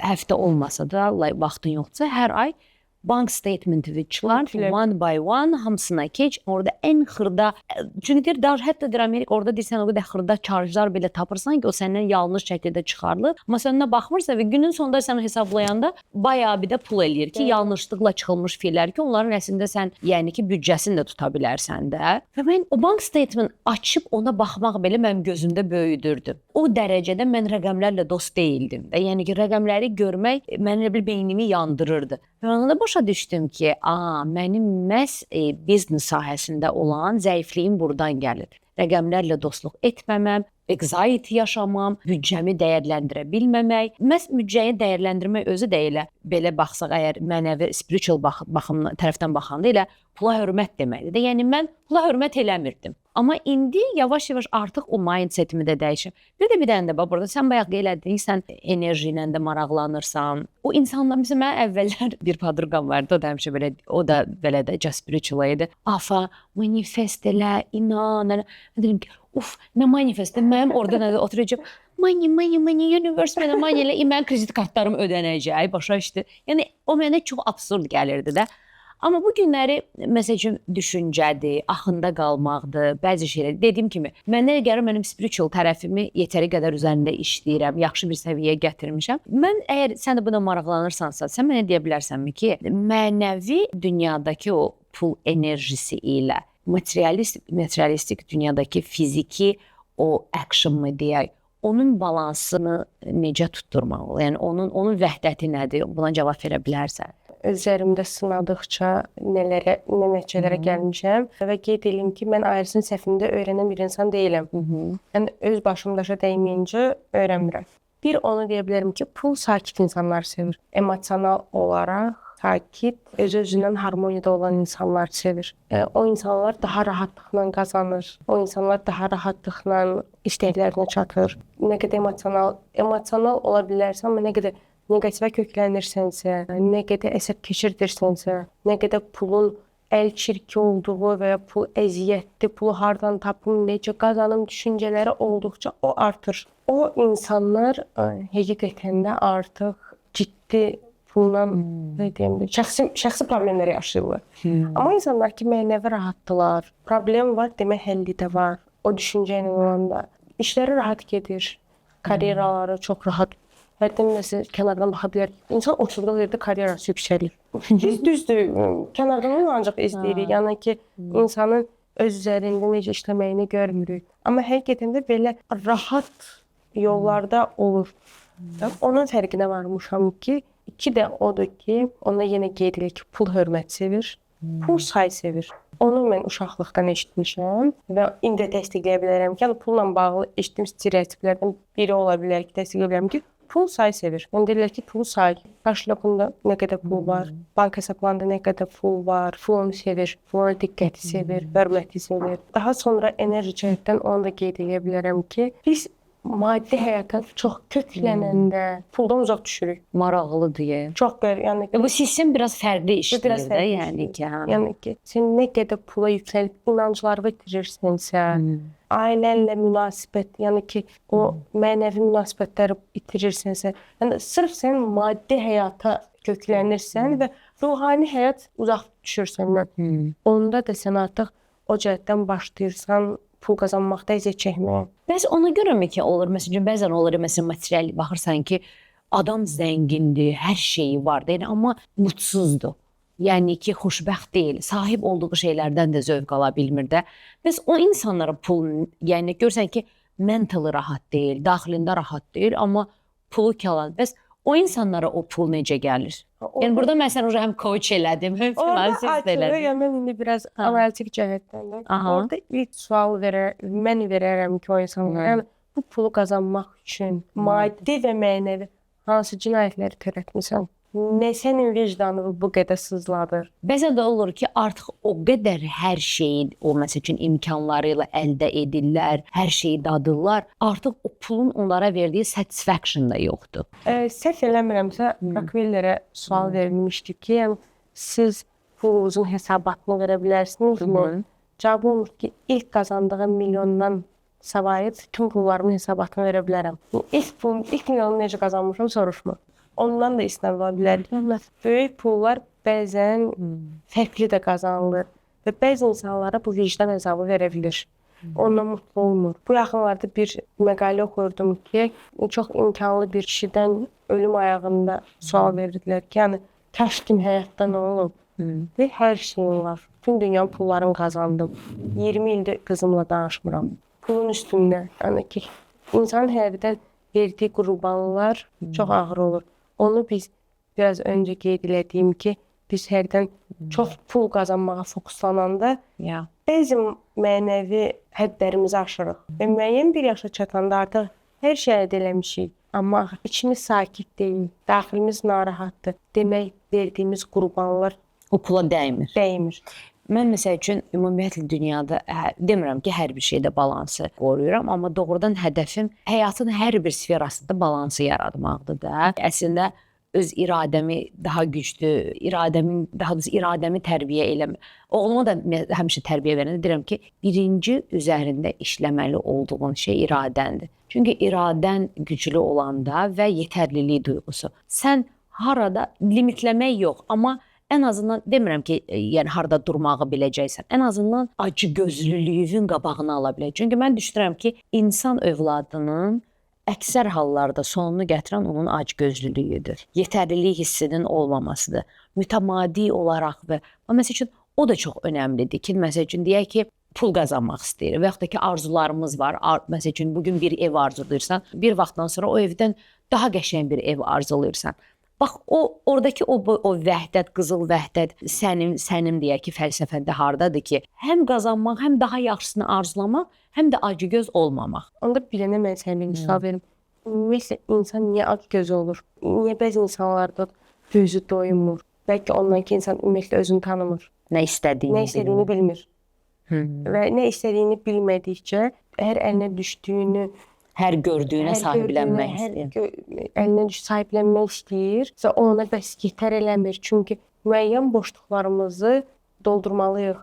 həftə olmasa da, vaxtın yoxdursa, hər ay bank statement'i çıxar, one by one hamısına keç, orada ən xırda, çünki deyir, hətta deyir Amerika, orada deyirsən o qədər xırda chargelar belə tapırsan ki, o səndən yanlış şəkildə çıxarılır. Amma sən ona baxmırsan və günün sonunda sən hesablayanda bayağı bir də pul eləyir ki, yanlışlıqla çıxılmış fillər ki, onların əslində sən, yəni ki, büdcəsini də tuta bilərsən də. Və mən o bank statement açıb ona baxmaq belə mənim gözümdə böyüdürdü. O dərəcədə mən rəqəmlərlə dost deyildim. Yəni ki, rəqəmləri görmək mənim beynimi yandırırdı. Və onda başa düşdüm ki, mənim məhz biznes sahəsində olan zəifliyim buradan gəlir. Rəqəmlərlə dostluq etməməm, anxiety yaşamam, büdcəmi dəyərləndirə bilməmək. Məhz büdcəni dəyərləndirmək özü də elə, belə baxsaq əgər mənəvi, spiritual baxımdan tərəfdən baxanda elə pula hörmət deməkdir. Yəni mən pula hörmət eləmirdim. Amma indi yavaş-yavaş artıq o mindsetimi də dəyişir. Bir dənə də burada sən bayaq qeylədin, sən enerji ilə də maraqlanırsan. O insanlar, məsələn, mən əvvəllər bir padırqam vardı, o da həmişə belə, o da belə də just spiritual idi. Afa, manifest elə, inan, elə. Mən dedim ki, nə manifest, mənim orada nədə oturacaq. Money, universe, mənə money elə, mən kredit kartlarım ödənəcək, başa düşdü. Yəni, o mənə çox absurd gəlirdi də. Amma bu günləri, məsəl üçün, düşüncədir, axında qalmaqdır, bəzi şeylər. Dediyim kimi, mənə gəlir mənim spiritual tərəfimi yetəri qədər üzərində işləyirəm, yaxşı bir səviyyəyə gətirmişəm. Mən, əgər sən də buna maraqlanırsansa, sən mənə deyə bilərsənmi ki, mənəvi dünyadakı o pul enerjisi ilə materialistik dünyadakı fiziki o action'ı deyək, onun balansını necə tutturmaq olur? Yəni, onun vəhdəti nədir? Buna cavab verə bilərsən. Üzərimdə sınadıqca nə nəticələrə gəlmişəm və qeyd edim ki, mən ayrısının səhvində öyrənən bir insan deyiləm. Yəni, öz başımdaşa dəyməyincə öyrənmirəm. Bir, onu deyə bilərəm ki, pul sakit insanlar sevir. Emosional olaraq sakit, öz-özündən harmoniyada olan insanlar sevir. O insanlar daha rahatlıqla qazanır. O insanlar daha rahatlıqla istəklərinə çatır. Nə qədər emosional ola bilərsən, amma nə qədər neqativə köklənirsənsə, nə qədər əsəb keçirdirsənsə, nə qədər pulun əl çirki olduğu və ya pul əziyyətli, pulu hardan tapım, necə qazanım düşüncələri olduqca o artır. O insanlar həqiqətən də artıq ciddi pulla şəxsi problemləri yaşayırlar. Amma insanlar ki, mənəvi rahatdılar, problem var, demək həlli də var. O düşüncə ilə olanda işləri rahat gedir, karyeraları çox rahat. Hərdən məsəl kənardan baxa bilər. İnsan oturduğu yerdə karyerası yüksəlir. Düzdür, kənardan ancaq izləyirik. Yəni ki, insanın öz üzərində necə işləməyini görmürük. Amma həqiqətən də belə rahat yollarda olur. Onun fərqinə varmışam ki, iki də odur ki, ona yenə qeyd edilir ki, pul hörmət sevir, pul say sevir. Onu mən uşaqlıqdan eşitmişəm və indi təsdiqləyə bilərəm ki, yəni pulla bağlı eşitdiyim stereotiplərdən biri ola bilər ki, təsdiqləyə bilərəm ki, pul sayı sevir. Yəni deyirlər ki, pulu say. Karşılığında nə qədər pul var, bank hesablarında nə qədər pul var, pulunu sevir, puluna diqqəti sevir, hörməti sevir. Daha sonra enerji cəhətdən onu da qeyd edə bilərəm ki, biz maddi həyata çox köklənəndə puldan uzaq düşürük. Maraqlı deyə. Çox yəni Bu sistem biraz fərqli işləyir biraz də, fərqli yəni işləyir. ki, hə. Yəni ki, sən nə qədər pula yüklənib inanclarını itirirsənsə, ailənlə münasibət, yəni ki, o mənəvi münasibətləri itirirsənsə, yəni sırf sən maddi həyata köklənirsən və ruhani həyat uzaq düşür səndən. Onda da sən artıq o cəhətdən başlayırsan pul qazanmaqda əziyyət çəkməyə. Bəs ona görəmi ki, olur, məsələn, bəzən olur, məsələn, material baxırsan ki, adam zəngindir, hər şeyi var deyir, amma mutsuzdur. Yəni ki, xoşbəxt deyil, sahib olduğu şeylərdən də zövq ala bilmir də. Bəs o insanlara pul, yəni görsən ki, mentalı rahat deyil, daxilində rahat deyil, amma pulu kalan. Bəs o insanlara o pul necə gəlir? Yəni burada məsələn həm coach elədim, həm finansist elədim. Yəni mən indi biraz analitik cəhətdən də orada ilk sual mən verərəm ki, o insanlara, yəni bu pulu qazanmaq üçün maddi və mənəvi hansı cinayətləri törətmisən? Nə sənin vicdanını bu qədər sızladır? Bəzən də olur ki, artıq o qədər hər şeyi, o məsəl üçün imkanları ilə əldə edirlər, hər şeyi dadırlar. Artıq o pulun onlara verdiyi satisfaction da yoxdur. Səhv eləmirəmsə, Rockefellerə sual verilmişdi ki, yəni siz pulunuzun hesabatını verə bilərsinizmi? Cavab olmuş ki, ilk qazandığım milyondan savayı tüm pullarımın hesabatını verə bilərəm. İlk milyonu necə qazanmışam soruşma. Ondan da istinad ola bilər. Böyük pullar bəzən fərqli də qazanılır və bəzi insanlara bu vicdan əzabı verə bilir. Ondan mutlu olmur. Bu yaxınlarda bir məqalə oxurdum ki, çox imkanlı bir kişidən ölüm ayağında sual verdilər ki, yəni kaş kim həyatda nə olub? Və hər şeyim var. Bütün dünya pullarımı qazandım. 20 ildir qızımla danışmıram. Pulun üstündə. Yəni ki, insanın həyatdan verdiyi qurbanlar çox ağır olur. Onu biz biraz öncə qeyd elədiyim ki, biz hərdən çox pul qazanmağa fokuslananda bəzi mənəvi həddlərimizi aşırıq. Və müəyyən bir yaşa çatanda artıq hər şey əldə eləmişik. Amma içimiz sakit deyil, daxilimiz narahatdır. Demək, verdiyimiz qurbanlar o pula dəymir. Dəymir. Mən məsəl üçün ümumiyyətlə dünyada demirəm ki, hər bir şeydə balansı qoruyuram, amma doğrudan hədəfim həyatın hər bir sferasında balansı yaratmaqdır da. Əslində öz iradəmi daha güclü, iradəmi tərbiyə eləmə. Oğluma da həmişə tərbiyə verəndə deyirəm ki, birinci üzərində işləməli olduğun şey iradəndir. Çünki iradən güclü olanda və yetərlilik duyğusu. Sən harada limitləmək yox, amma ən azından demirəm ki, yəni harda durmağı biləcəksən. Ən azından acıgözlülüyün qabağını ala biləcək. Çünki mən düşünürəm ki, insan övladının əksər hallarda sonunu gətirən onun acıgözlülüyüdür. Yetərlilik hissinin olmamasıdır. Mütəmadi olaraq və məsəl üçün o da çox önəmlidir ki, məsəl üçün deyək ki, pul qazanmaq istəyir və yaxud da ki, arzularımız var. Məsəl üçün bugün bir ev arzulayırsan, bir vaxtdan sonra o evdən daha qəşəng bir ev arzulayırsan. Bax, oradakı o vəhdət, qızıl vəhdət sənin deyək ki, fəlsəfəndə hardadır ki, həm qazanmaq, həm daha yaxşısını arzulamaq, həm də acıgöz olmamaq. Onda bir dənə mən sənə misal verim. Ümumiyyətlə, insan niyə acıgöz olur? Niyə bəzi insanlarda gözü doymur? Bəlkə ondan ki, insan ümumiyyətlə özünü tanımır. Nə istədiyini bilmir. Və nə istədiyini bilmədikcə, hər əlinə düşdüyünü, hər gördüyünə sahiblənmək istəyir. Əlinə sahiblənmək istəyir və ona bəs yetər eləmir. Çünki müəyyən boşluqlarımızı doldurmalıyıq.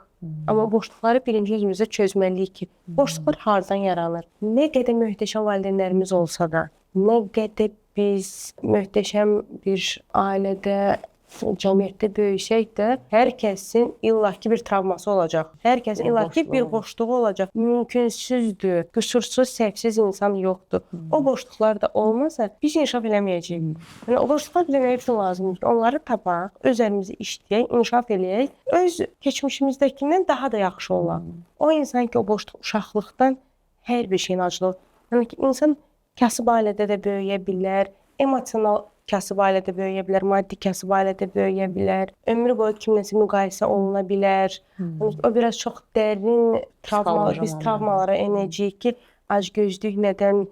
Amma boşluqları birinci özümüzə çözməliyik ki, boşluqlar hardan yaranır? Nə qədər möhtəşəm valideynlərimiz olsa da, nə qədər biz möhtəşəm bir ailədə, cəmiyyətdə böyüsək də, hər kəsin illaki bir travması olacaq. Hər kəsin illaki bir boşluğu olacaq. Mümkünsüzdür, qüsursuz, səhvsiz insan yoxdur. O boşluqlar da olmasa, biz inkişaf eləməyəcəyik. Yəni, o boşluqlar bizə nə üçün lazımdır? Onları tapaq, özlərimizi işləyək, inkişaf eləyək, öz keçmişimizdəkindən daha da yaxşı olaq. O insan ki, o boşluq uşaqlıqdan hər bir şeyin acılıq. Yəni ki, insan kasıb ailədə də böyüyə bilər, emosional kasıb ailədə böyüyə bilər, maddi kasıb ailədə böyüyə bilər. Ömrü boyu kimləsə müqayisə oluna bilər. O biraz çox dərin travmalar, biz travmalara enəcəyik ki, acgözlük nədən,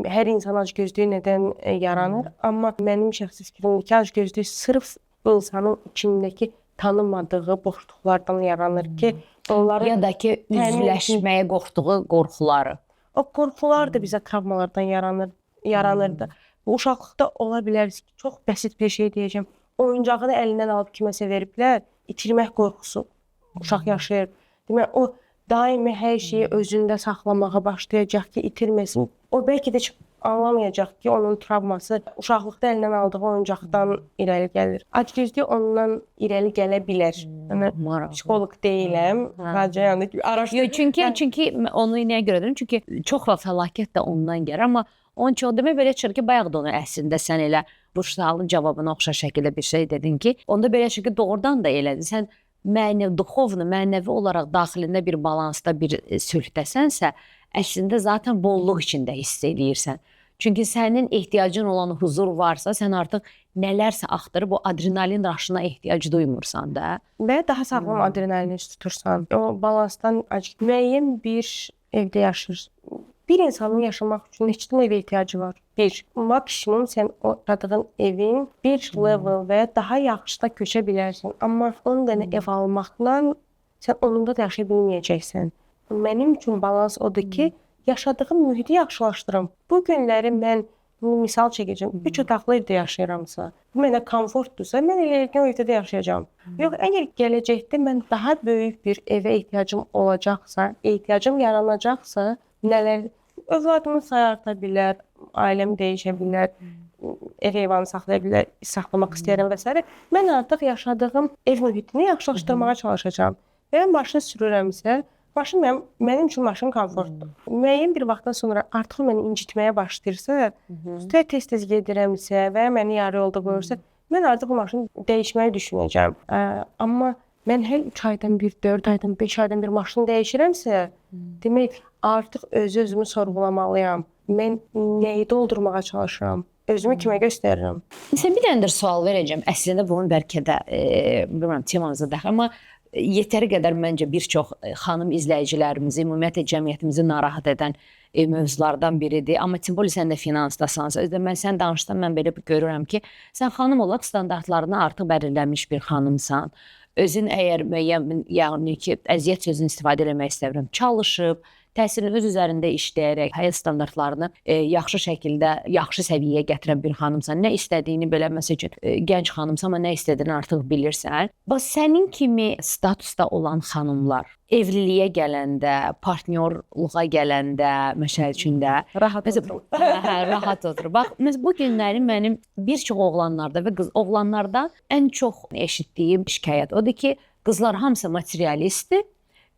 hər insan acgözlüyü nədən yaranır? Amma mənim şəxsi fikrimdir ki, acgözlük sırf bu insanın içindəki tanımadığı boşluqlardan yaranır ki, onları Ya da ki, üzləşməyə qorxduğu qorxuları. o qorxular da bizə travmalardan yaranırdı. Bu uşaqlıqda ola bilər ki, çox bəsit bir şey deyəcəm. Oyuncağını əlindən alıb kiməsə veriblər, itirmək qorxusu uşaq yaşayır. Demək, o daimi hər şeyi özündə saxlamağa başlayacaq ki, itirməsin. O bəlkə də heç anlamayacaq ki, onun travması uşaqlıqda əlindən aldığı oyuncaqdan irəli gəlir. Acgözlük ondan irəli gələ bilər. Yəni psixoloq deyiləm, sadəcə yəni araşdırıyorum. Yox, çünki onu nəyə görə deyirəm? Çünki çox vaxt fəlakət də ondan gəlir, amma onun üçün demək belə çıxır ki, bayaq da onu əslində sən elə bu sualın cavabına oxşar şəkildə bir şey dedin ki, onda belə çıxır ki, doğrudan da elədir. Sən mənəvi olaraq daxilində bir balansda, bir sülhdəsənsə, əslində zaten bolluq içində hiss eləyirsən. Çünki sənin ehtiyacın olan huzur varsa, sən artıq nələrsə axtarıb o adrenalin raşına ehtiyac duymursan da. Və daha sağlam adrenalin tutursan. O balansdan müəyyən bir evdə yaşayırsan. Bir insanın yaşamaq üçün neçə ev ehtiyacı var? Bir, maksimum sən o yaşadığın evin bir level və ya daha yaxşı da köçə bilərsən. Amma 10 dənə ev almaqla sən onunda da yaşaya bilməyəcəksən. Mənim üçün balans odur ki, yaşadığım mühiti yaxşılaşdırım. Bu günləri mən misal çəkəcəm. 3 otaqlı evdə yaşayıramsa, bu mənə komfortdursa, mən elə o evdə yaşayacağam. Yox, əgər gələcəkdə mən daha böyük bir evə ehtiyacım olacaqsa, ehtiyacım yaranacaqsa, nələr övladımı sayarta bilər, ailəm dəyişə bilər, ev heyvanı saxlaya bilər, saxlamaq istəyirəm və s. Mən artıq yaşadığım ev mühitini yaxşılaşdırmağa çalışacağam. Və mən maşın sürürəmsə, maşın mənim üçün maşın komfortdur. Müəyyən bir vaxtdan sonra artıq məni incitməyə başlayırsa, tez-tez gedirəmsə və məni yarı yolda qoyursa, mən artıq bu maşını dəyişməyi düşünəcəm. Amma mən hər 3 aydan bir, 4 aydan, 5 aydan bir maşın dəyişirəmsə, demək artıq özümü sorğulamalıyam. Mən nəyi doldurmağa çalışıram? Özümü kimə göstərirəm? Sən bir dənə də sual verəcəm. Əslində bunun bəlkə də bilmirəm temamıza daxil, amma yetəri qədər məncə bir çox xanım izləyicilərimizi, ümumiyyətlə cəmiyyətimizi narahat edən mövzulardan biridir. Amma timbol sən də finansdasansa, mən sən danışsan mən belə görürəm ki, sən xanım olaraq standartlarını artıq belirlənmiş bir xanımsan. Özün əgər müəyyən, yəni ki, əziyyət sözünü istifadə etmək istəyirəm, çalışıb, təhsilini öz üzərində işləyərək həyat standartlarını yaxşı şəkildə, yaxşı səviyyəyə gətirən bir xanımsan. Nə istədiyini belə, məsələn, gənc xanımsan, amma nə istədiyini artıq bilirsən. Bax, sənin kimi statusda olan xanımlar evliliyə gələndə, partnyorluğa gələndə, məsəl üçün də Rahat oturum. Rahat otur. Bax, bu günləri mənim bir çox oğlanlarda və oğlanlardan ən çox eşitdiyim şikayət odur ki, qızlar hamısı materialistdir.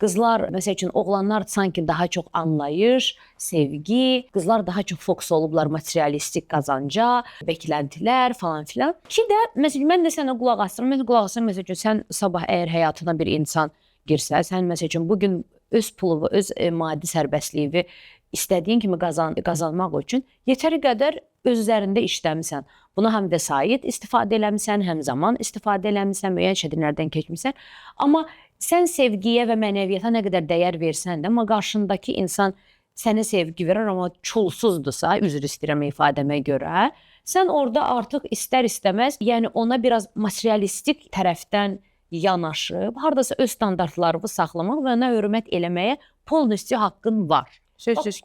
Qızlar, məsəl üçün, oğlanlar sanki daha çox anlayış, sevgi, qızlar daha çox fokus olublar materialistik qazanca, beklentilər falan filan. Ki də, məsələn, mən də sənə qulaq asıram, məsəl üçün, sən sabah əgər həyatına bir insan girsə, sən məsəl üçün, bugün öz pulu, öz maddi sərbəstliyi istədiyin kimi qazanmaq üçün yetəri qədər öz üzərində işləmisən. Buna həm vəsait istifadə eləmisən, həm zaman istifadə eləmisən, müəyyən şəkillərdən keçmisən. Amma sən sevgiyə və mənəviyyata nə qədər dəyər versən də, amma qarşındakı insan sənə sevgi verir, amma çulsuzdursa, üzr istəyirəm ifadəmə görə, sən orada artıq istər-istəməz, yəni ona biraz materialistik tərəfdən yanaşıb, hardasa öz standartlarını saxlamaq və ona hörmət eləməyə polnüstü haqqın var. Söz-söz.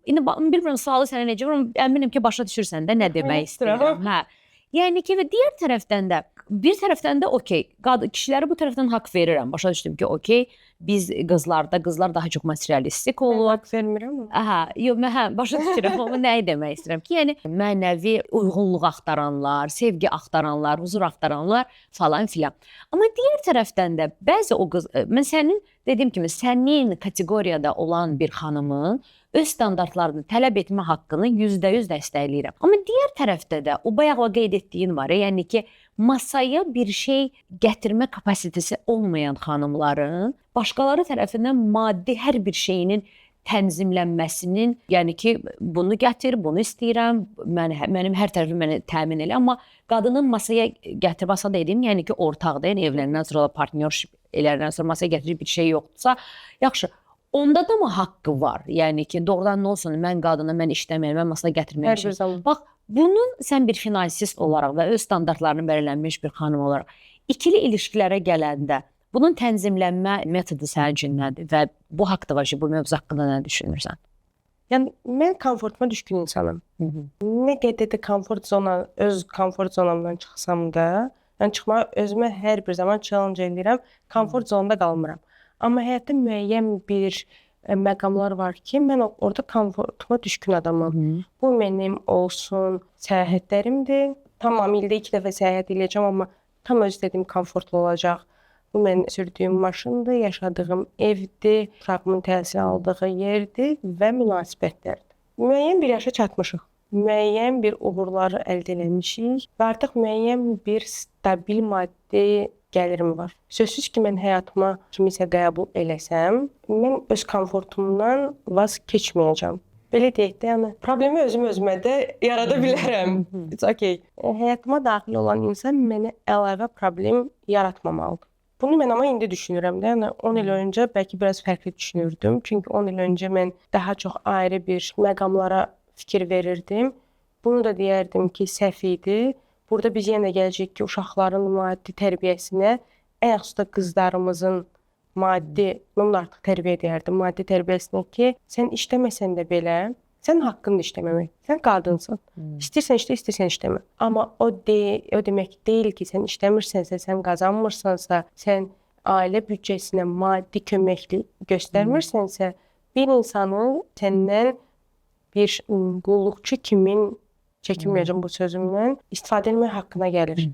İndi bilmirəm, sualı sənə necə, əminəm ki, başa düşürsən də nə demək istəyirəm. Yəni ki, və digər tərəfdən də, bir tərəfdən də okey, kişilərə bu tərəfdən haqq verirəm. Başa düşdüm ki, okey, biz qızlar daha çox materialistik olur. Haqq vermirəm. Başa düşürəm, amma nəyi demək istəyirəm ki, yəni mənəvi uyğunluq axtaranlar, sevgi axtaranlar, huzur axtaranlar falan filan. Amma digər tərəfdən də bəzi o qız, mən sənin dediyim kimi, sənin kateqoriyada olan bir xanımın öz standartlarını tələb etmə haqqını %100 dəstəkləyirəm. Amma digər tərəfdə də o bayaq qeyd etdiyin var, yəni ki, masaya bir şey gətirmə kapasitesi olmayan xanımların başqaları tərəfindən maddi hər bir şeyinin tənzimlənməsinin, yəni ki, bunu gətir, bunu istəyirəm, mənim hər tərəfim məni təmin elə, amma qadının masaya gətirib masa dedim, yəni ki, ortaqda, yəni evləndən sonra partnership eləndən sonra masaya gətirib bir şey yoxdursa, yaxşı. Onda da mı haqqı var? Yəni ki, doğrudan nə olsun, mən qadına, mən işləməyəm, mən masaya gətirməyəm. Hər bir zaman. Bax, bunun sən bir finansist olaraq və öz standartlarını belirlənmiş bir xanım olaraq ikili ilişkilərə gələndə bunun tənzimlənmə metodu sənin üçün nədir və bu haqqda bu mövzu haqqında nə düşünürsən? Yəni mən komfortuma düşkün insanam. Nə qədər də öz komfort zonamdan çıxsam da, yəni çıxmağa özümə hər bir zaman challenge edirəm, komfort zonunda qalmıram. Amma həyatda müəyyən bir məqamlar var ki, mən orada komfortuma düşkün adamam. Bu mənim olsun səyahətlərimdir. Tamam, ildə 2 dəfə səyahət edəcəm, amma tam öz dediyim komfortlu olacaq. Bu mən sürdüyüm maşındır, yaşadığım evdir, uşağımın təhsil aldığı yerdir və münasibətlərdir. Müəyyən bir yaşa çatmışıq. Müəyyən bir uğurları əldə etmişik və artıq müəyyən bir stabil maddi gəlirim var. Sözsüz ki, mən həyatıma kimisə qəbul eləsəm, mən öz komfortumdan vaz keçməyəcəm. Belə deyək də, yəni problemi özümə də yarada bilərəm. It's okay. Həyatıma daxil olan insan mənə əlavə problem yaratmamalıdır. Bunu mən amma indi düşünürəm də, yəni 10 il öncə bəlkə biraz fərqli düşünürdüm. Çünki 10 il öncə mən daha çox ayrı bir məqamlara fikir verirdim. Bunu da deyərdim ki, səhv idi. Burada biz yenə gələcək ki, uşaqların maddi tərbiyəsinə, ən xüsusilə qızlarımızın maddi, mən bunu artıq tərbiyə deyərdim, maddi tərbiyəsinə ki, sən işləməsən də belə, sən haqqındır işləməmək. Sən qadınsan. İstəyirsən işlə, istəyirsən işləmə. Amma o demək deyil ki, sən işləmirsənsə, sən qazanmırsansa, sən ailə büdcəsinə maddi köməkli göstərmirsənsə, bir insanın səndən bir qulluqçu kimi, çəkinməyəcəm bu sözümdən, istifadə etmək haqqına gəlir.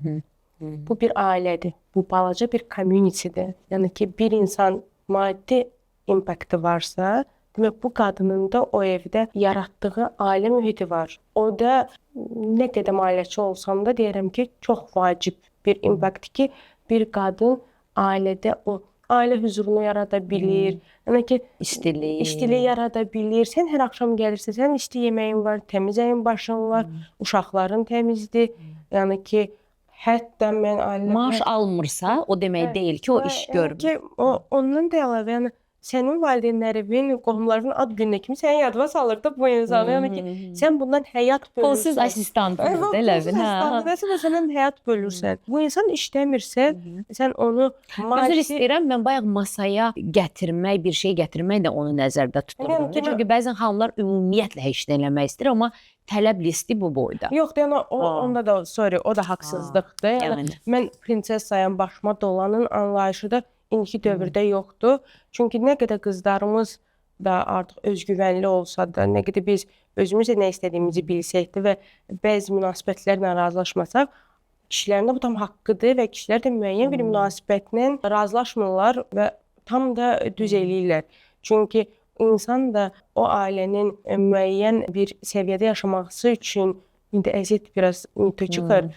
Bu bir ailədir. Bu balaca bir communitydir. Yəni ki, bir insan maddi impakti varsa, demək bu qadının da o evdə yaratdığı ailə mühiti var. O da nə qədər maliyyətçi olsam da deyirəm ki, çox vacib bir impaktdir ki, bir qadın ailədə o ailə huzurunu yarada bilir. Yəni ki, istiliyi yarada bilir. Sən hər axşam gəlirsən, sən isti yeməyin var, təmiz əyin başın var, uşaqların təmizdir. Yəni ki, hətta mən ailə maaş almırsa, o demək deyil ki, o iş görmür. Ki, ondan da əlavə, yəni sənin valideynlərin, qohumların ad gününə kimi sənin yadıma salır da bu insanı. Yəni ki, sən bundan həyat bölürsən. Pulsuz asistantdır, eləvin. Sən sənin həyat bölürsən. Bu insan işləmirsə, sən onu Üzr istəyirəm, mən bayaq masaya gətirmək, bir şey gətirmək də onu nəzərdə tuturdum. Çünki bəzən xanımlar ümumiyyətlə heç nə eləmək istəyir, amma tələb listi bu boyda. Yoxdur, yəni onda da, o da haqsızlıqdır. Yəni mən prinsessayam, başıma dolanın anlayışı da indiki dövrdə yoxdur. Çünki nə qədər qızlarımız da artıq özgüvənli olsa da, nə qədər biz özümüzə nə istədiyimizi bilsək də və bəzi münasibətlərlə razılaşmasaq, kişilərin də bu tam haqqıdır və kişilər də müəyyən bir münasibətlə razılaşmırlar və tam da düz eləyirlər. Çünki insan da o ailənin müəyyən bir səviyyədə yaşaması üçün indi əziyyət biraz çıxır.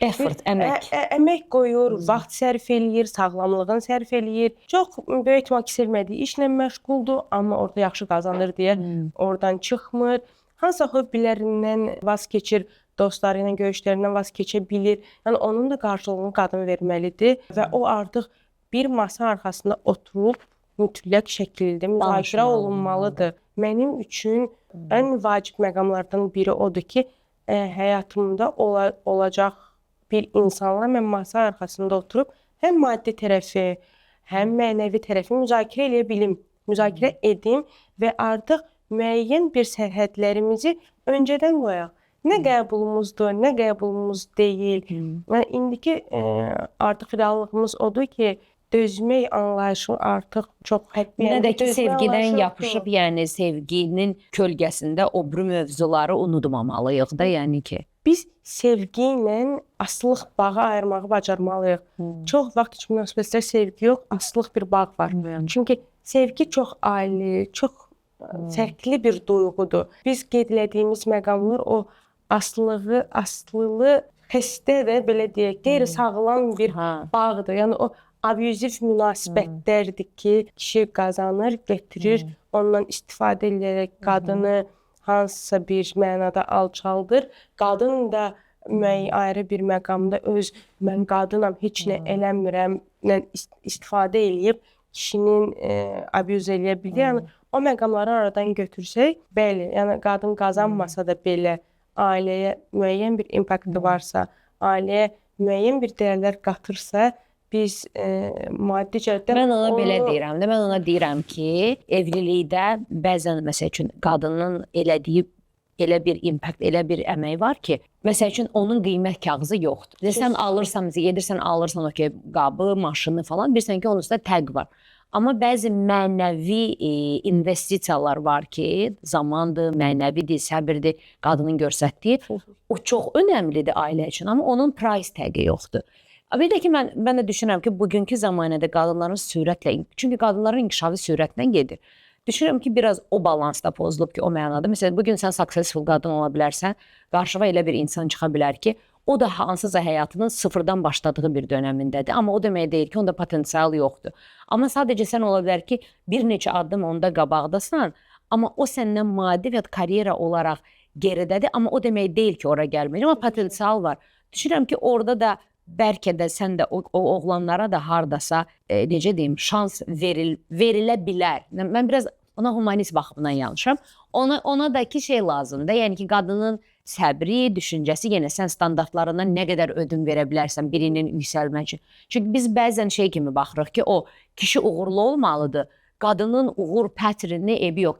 Effort, əmək. Əmək qoyur, vaxt sərf eləyir, sağlamlığını sərf eləyir. Çox böyük ehtimal ki, sevmədiyi işlə məşğuldur, amma orada yaxşı qazanır deyə oradan çıxmır. Hansısa hobbilərindən vaz keçir, dostları ilə görüşlərindən vaz keçə bilir. Yəni onun da qarşılığını qadın verməlidir və o artıq bir masa arxasında oturub mütləq şəkildə müzakirə olunmalıdır. Mənim üçün ən vacib məqamlardan biri odur ki, həyatımda olacaq bir insanla mən masa arxasında oturub həm maddi tərəfi, həm mənəvi tərəfi müzakirə eləyə bilim, müzakirə edim və artıq müəyyən bir sərhədlərimizi öncədən qoyaq. Nə qəbulumuzdur, nə qəbulumuz deyil. İndiki artıq reallığımız odur ki, dözmək anlayışı artıq çox həddi. Nə də ki, sevgidən yapışıb, yəni sevginin kölgəsində o biri mövzuları unutmamalıyıq da, yəni ki. Biz sevgi ilə asılılıq bağı ayırmağı bacarmalıyıq. Çox vaxt münasibətlər sevgi yox, asılılıq bir bağ var. Çünki sevgi çox ali, çox fərqli bir duyğudur. Biz qeyd etdiyimiz məqamlar o aslılığı xəstə belə deyək, qeyri-sağlam bir Ha. bağdır. Yəni o abuziv münasibətlərdir ki, kişi qazanır, gətirir, ondan istifadə edərək qadını hansısa bir mənada alçaldır. Qadın da ayrı bir məqamda öz mən qadınam, heç nə eləmirəm, istifadə eləyib kişinin abuz eləyə bilir. Yəni o məqamları aradan götürsək, bəli, yəni qadın qazanmasa da belə ailəyə müəyyən bir impaktı varsa, ailəyə müəyyən bir dəyərlər qatırsa, biz maddi cəhətdən Mən ona belə deyirəm də, mən ona deyirəm ki, evlilikdə bəzən məsəl üçün qadının elədiyi elə bir impact, elə bir əmək var ki, məsəl üçün onun qiymət kağızı yoxdur. Sən alırsan, gedirsən alırsan o ki, qabı, maşını falan, bilirsən ki, onun üstə təq var. Amma bəzi mənəvi investisiyalar var ki, zamandır, mənəvidir, səbirdir, qadının göstərdiyi. O çox önəmlidir ailə üçün, amma onun price təqi yoxdur. Bir də ki, mən də düşünürəm ki, bugünkü zamanədə qadınların sürətlə, çünki qadınların inkişafı sürətlə gedir. Düşünürəm ki, biraz o balansda pozulub ki, o mənada. Məsələn, bugün sən successful qadın ola bilərsən, qarşıva elə bir insan çıxa bilər ki, o da hansısa həyatının sıfırdan başladığı bir dönəmindədir. Amma o demək deyil ki, onda potensial yoxdur. Amma sadəcə sən ola bilər ki, bir neçə addım onda qabaqdasan, amma o səndən maddi və karyera olaraq geridədir. Amma o demək deyil ki, ora gəlməyir. Amma potensial var. Düşünürəm ki, orada da bəlkə də sən də o oğlanlara da hardasa, necə deyim, şans verilə bilər. Mən biraz ona humanist baxımdan yanlışam. Ona da ki şey lazımdır. Yəni ki, qadının səbri, düşüncəsi, yenə sən standartlarından nə qədər ödün verə bilərsən birinin yüksəlmək üçün. Çünki biz bəzən şey kimi baxırıq ki, o kişi uğurlu olmalıdır. Qadının uğur patrini evi yox,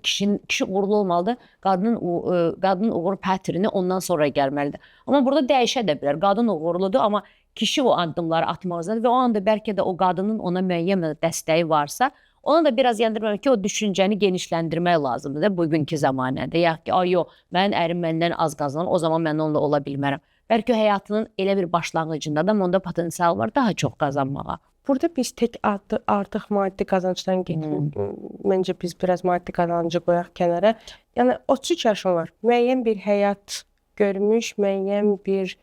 kişi uğurlu olmalıdır. Qadının uğur patrini ondan sonra gəlməlidir. Amma burada dəyişə də bilər. Qadın uğurludur, amma kişi o addımları atmaqdadır və o anda bəlkə də o qadının ona müəyyən dəstəyi varsa, ona da biraz yandırmam ki, o düşüncəni genişləndirmək lazımdır da bugünkü zamanədə. Ya ki, ay yox, mənim ərim məndən az qazanır, o zaman mən onunla ola bilmərəm. Bəlkə həyatının elə bir başlanğıcında da onda potensial var daha çox qazanmağa. Burada biz tək artıq maddi qazancdan getmirik. Məncə biz biraz maddi qazancı qoyaq kənara. Yəni 33 yaşım var. Müəyyən bir həyat görmüş, müəyyən bir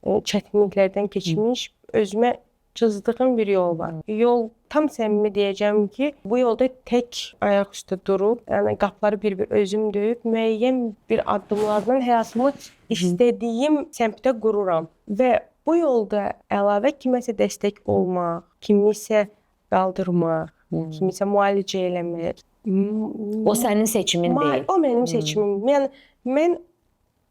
çətinliklərdən keçmiş, özümə çizdiyim bir yol var. Yol tam səmimi deyəcəm ki, bu yolda tək ayaq üstə durub, yəni qapıları bir-bir özüm döyüb, müəyyən bir addımlarla həyatımı istədiyim səmtdə qururam və bu yolda əlavə kiməsə dəstək olmaq, kimisə qaldırmaq, kimisə müalicə eləmək. O sənin seçimin deyil. O mənim seçimim. Yəni mən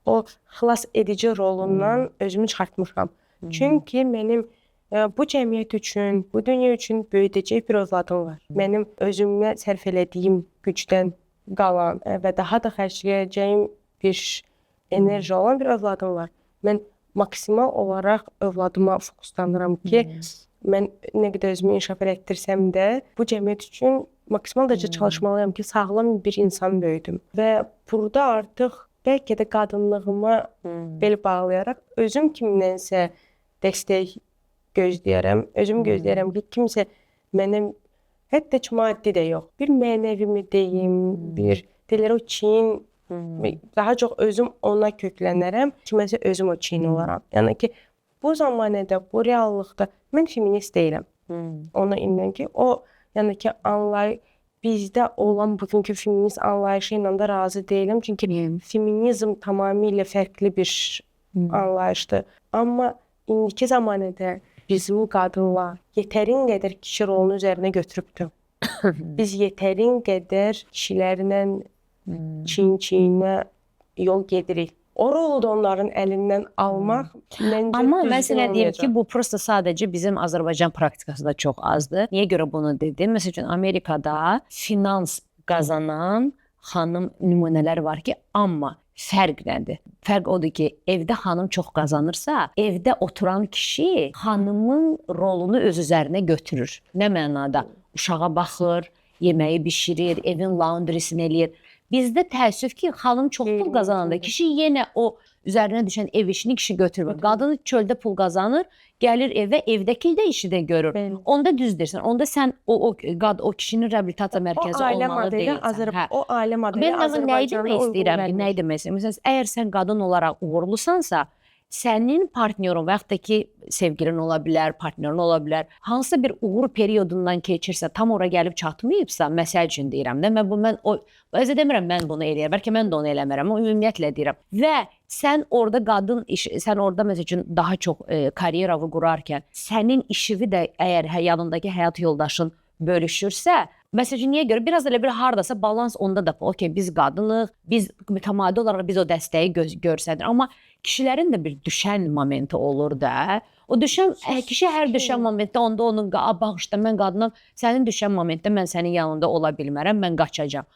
o xilas edici rolundan özümü çıxartmışam. Çünki mənim bu cəmiyyət üçün, bu dünya üçün böyüdəcək bir övladım var. Mənim özümə sərf elədiyim gücdən qalan və daha da xərcləyəcəyim bir enerji olan bir övladım var. Mən maksimal olaraq övladıma fokuslanıram ki, mən nə qədər özümü inkişaf etdirsəm də, bu cəmiyyət üçün maksimal dərəcədə çalışmalıyam ki, sağlam bir insan böyüdüm. Və burada artıq bəlkə də qadınlığıma bel bağlayaraq özüm kimdənsə dəstək gözləyərəm. Özüm gözləyərəm ki, kimsə mənim hətta ki, maddi də yox, bir mənəvimi deyim, bir deyirlər o çiyin, daha çox özüm ona köklənərəm, kiməsə özüm o çiyin olaram. Yəni ki, bu zamanədə, bu reallıqda mən feminist deyiləm. Ona inanıram ki, o, yəni ki, bizdə olan bugünkü feminist anlayışı ilə də razı deyiləm. Çünki feminizm tamamilə fərqli bir anlayışdır. Amma indiki zamanədə bizim qadınlar yetərin qədər kişi rolunu üzərinə götürübdür. Biz yetərin qədər kişilərlə çiyin-çiyinə yol gedirik. O rolu da onların əlindən almaq məncə Amma məsələ deyim ki, bu prosta sadəcə bizim Azərbaycan praktikasında çox azdır. Niyə görə bunu dedim? Məsəl üçün Amerikada finans qazanan xanım nümunələri var ki, amma fərq nədir? Fərq odur ki, evdə xanım çox qazanırsa, evdə oturan kişi xanımın rolunu öz üzərinə götürür. Nə mənada? Uşağa baxır, yeməyi bişirir, evin laundrysini eləyir. Bizdə təəssüf ki, xanım çox pul qazananda kişi yenə o üzərinə düşən ev işini kişi götürür. Qadın çöldə pul qazanır, gəlir evə, evdəki də işi də görür. Onda düz deyirsən. Onda sən o kişinin reabilitasiya mərkəzi olmalı deyilsən. O ailə modeli Mən nə demək istəyirəm ki, nə demək istəyirəm? Məsələn, əgər sən qadın olaraq uğurlusansa, sənin partnyorun və yaxud da ki, sevgilin ola bilər, partnyorun ola bilər, hansısa bir uğur periyodundan keçirsə, tam ora gəlib çatmayıbsa, məsəl üçün deyirəm də, mən o özə demirəm mən bunu eləyirəm, bəlkə mən də onu eləmərəm, amma ümumiyyətlə deyirəm. Və sən orada sən orada məsəl üçün daha çox karyeranı qurarkən, sənin işini də əgər yanındakı həyat yoldaşın bölüşürsə, məsələn, niyə görə? Biraz elə bir hardasa balans onda da, okey, biz qadınıq, biz mütəmadi olaraq biz o dəstəyi görsədir. Amma kişilərin də bir düşən momenti olur da. O düşən, kişi hər düşən momentdə onda onun, bağışda mən qadınam, sənin düşən momentdə mən sənin yanında ola bilmərəm, mən qaçacam.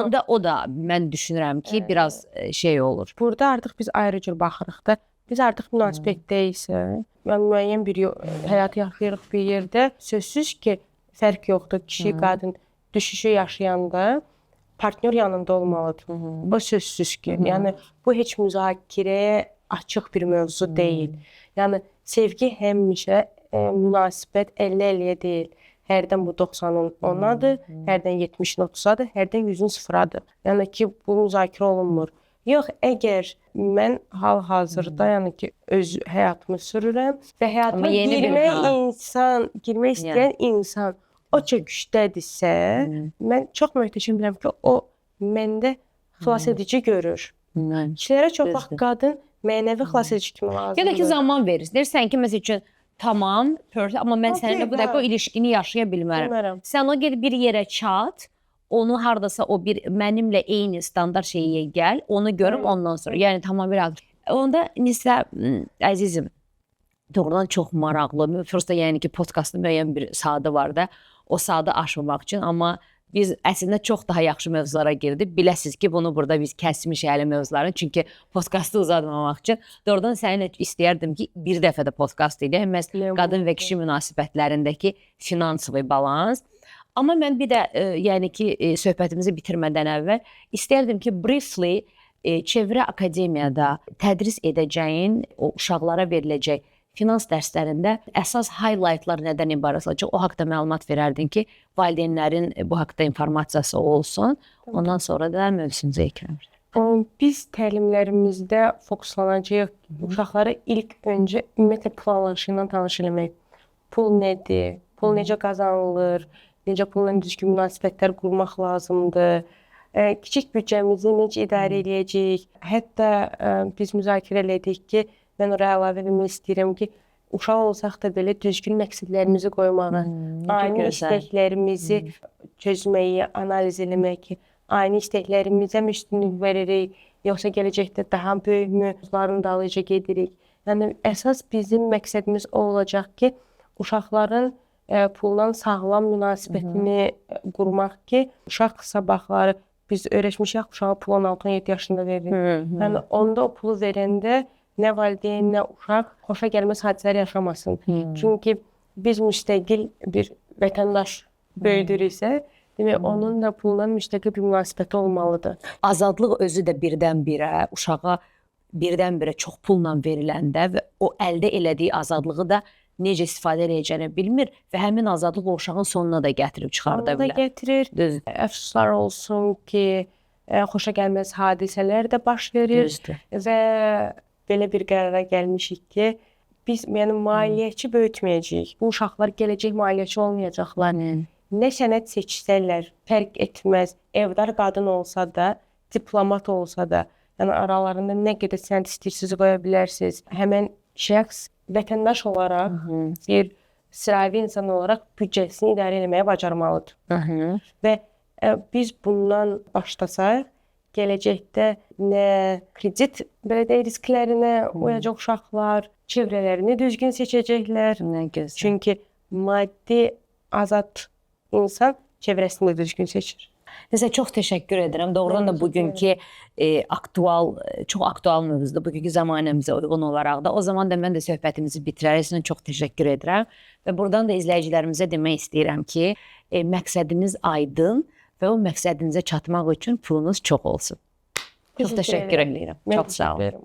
Onda o da mən düşünürəm ki, biraz şey olur. Burada artıq biz ayrı cür baxırıq da. Biz artıq münasibətdəyiksə, yəni müəyyən bir həyat yaşayırıq bir yerdə, sözsüz ki, fərq yoxdur. Kişi, qadın düşüşü yaşayanda partnyor yanında olmalıdır. Bu sözsüz ki. Yəni bu heç müzakirəyə açıq bir mövzu deyil. Yəni sevgi həmişə münasibət 50-50-yə deyil. Hərdən bu 90-ın 10-adır, hərdən 70-in 30-adır, hərdən 100-ün 0-adır. Yəni ki, bu müzakirə olunmur. Yox, əgər mən hal-hazırda, yəni ki, öz həyatımı sürürəm və həyatıma girmək istəyən insan o çox güclüdürsə, mən çox möhtəşəm bilirəm ki, o məndə xilas edici görür. Kişilərə çox vaxt qadın mənəvi xilas edici kimi lazımdır. Ya da ki, zaman verir. Deyirsən ki, məsəl üçün, tamam, amma mən səninlə bu dəqiqə o ilişkini yaşaya bilmərəm. Sən o gedib bir yerə çat, onu hardasa o bir mənimlə eyni standart şeyə gəl, onu görüb ondan sonra. Yəni tamamilə onda Nisə əzizim, doğrudan çox maraqlı. Prosta yəni ki, podkastın müəyyən bir saatı var da, o saatı aşmamaq üçün, amma biz əslində çox daha yaxşı mövzulara girdik. Biləsiniz ki, bunu burada biz kəsmişik hələ mövzuları, çünki podkastı uzatmamaq üçün. Doğrudan səninlə istəyərdim ki, bir dəfə də podkast edək, məhz qadın və kişi münasibətlərindəki finansivi balans. Amma mən bir də, yəni ki, söhbətimizi bitirmədən əvvəl istərdim ki, briefly Çevrə Akademiyada tədris edəcəyin, o uşaqlara veriləcək finans dərslərində əsas highlightlar nədən ibarət olacaq? O haqda məlumat verərdin ki, valideynlərin bu haqda informasiyası olsun. Ondan sonra da mövzumuza ekrəmirik. Biz təlimlərimizdə fokuslanacağıq uşaqlara ilk öncə ümumiyyətlə planlaşı ilə tanış eləmək. Pul nədir? Pul necə qazanılır? Necə pulla düzgün münasibətlər qurmaq lazımdır? Kiçik büdcəmizi necə idarə edəcəyik? Hətta biz müzakirə elədik ki, mən oraya əlavə etmək istəyirəm ki, uşaq olsaq da belə düzgün məqsədlərimizi qoymağı, ani istəklərimizi çözməyi, analiz eləmək, ani istəklərimizə üstünlük veririk, yoxsa gələcəkdə daha böyükmü, onların dalınca gedirik. Yəni əsas bizim məqsədimiz o olacaq ki, uşaqların pulla sağlam münasibətini qurmaq ki, uşaq sabahları biz öyrəşmişik, uşağı pul 16-17 yaşında veririk. Yəni onda o pulu verəndə nə valideyn, nə uşaq xoşa gəlməz hadisələr yaşamasın. Çünki biz müstəqil bir vətəndaş böyüdürüksə, demək, onun da pulla müstəqil bir münasibəti olmalıdır. Azadlıq özü də birdən-birə, uşağa birdən-birə çox pulla veriləndə və o əldə elədiyi azadlığı da necə istifadə edəcəyini bilmir və həmin azadlıq o uşağın sonuna da gətirib çıxarda bilər. Onu da gətirir. Əfsuslar olsun ki, xoşa gəlməz hadisələr də baş verir. Düzdür. Və belə bir qərara gəlmişik ki, biz maliyyəçi böyütməyəcəyik. Bu uşaqlar gələcək maliyyəçi olmayacaqlar. Nə sənət seçsələr, fərq etməz. Evdar qadın olsa da, diplomat olsa da, yəni aralarında nə qədər sənət istəyirsiniz qoya bilərsiniz. Həmən şəxs vətəndaş olaraq, bir sıravi insan olaraq büdcəsini idarə etməyə bacarmalıdır. Və biz bundan başlasaq, gələcəkdə nə kredit risklərinə uyacaq uşaqlar, çevrələrini düzgün seçəcəklər. Çünki maddi azad insan çevrəsini düzgün seçir. Nəsə, çox təşəkkür edirəm. Doğrudan da bugünkü çox aktual mövzudur. Bugünkü zamanəmizə uyğun olaraq da. O zaman da mən də söhbətimizi bitirərək sizə çox təşəkkür edirəm. Və buradan da izləyicilərimizə demək istəyirəm ki, məqsədiniz aydın və o məqsədinizə çatmaq üçün pulunuz çox olsun. Çox təşəkkür edirəm. Çox sağ olun.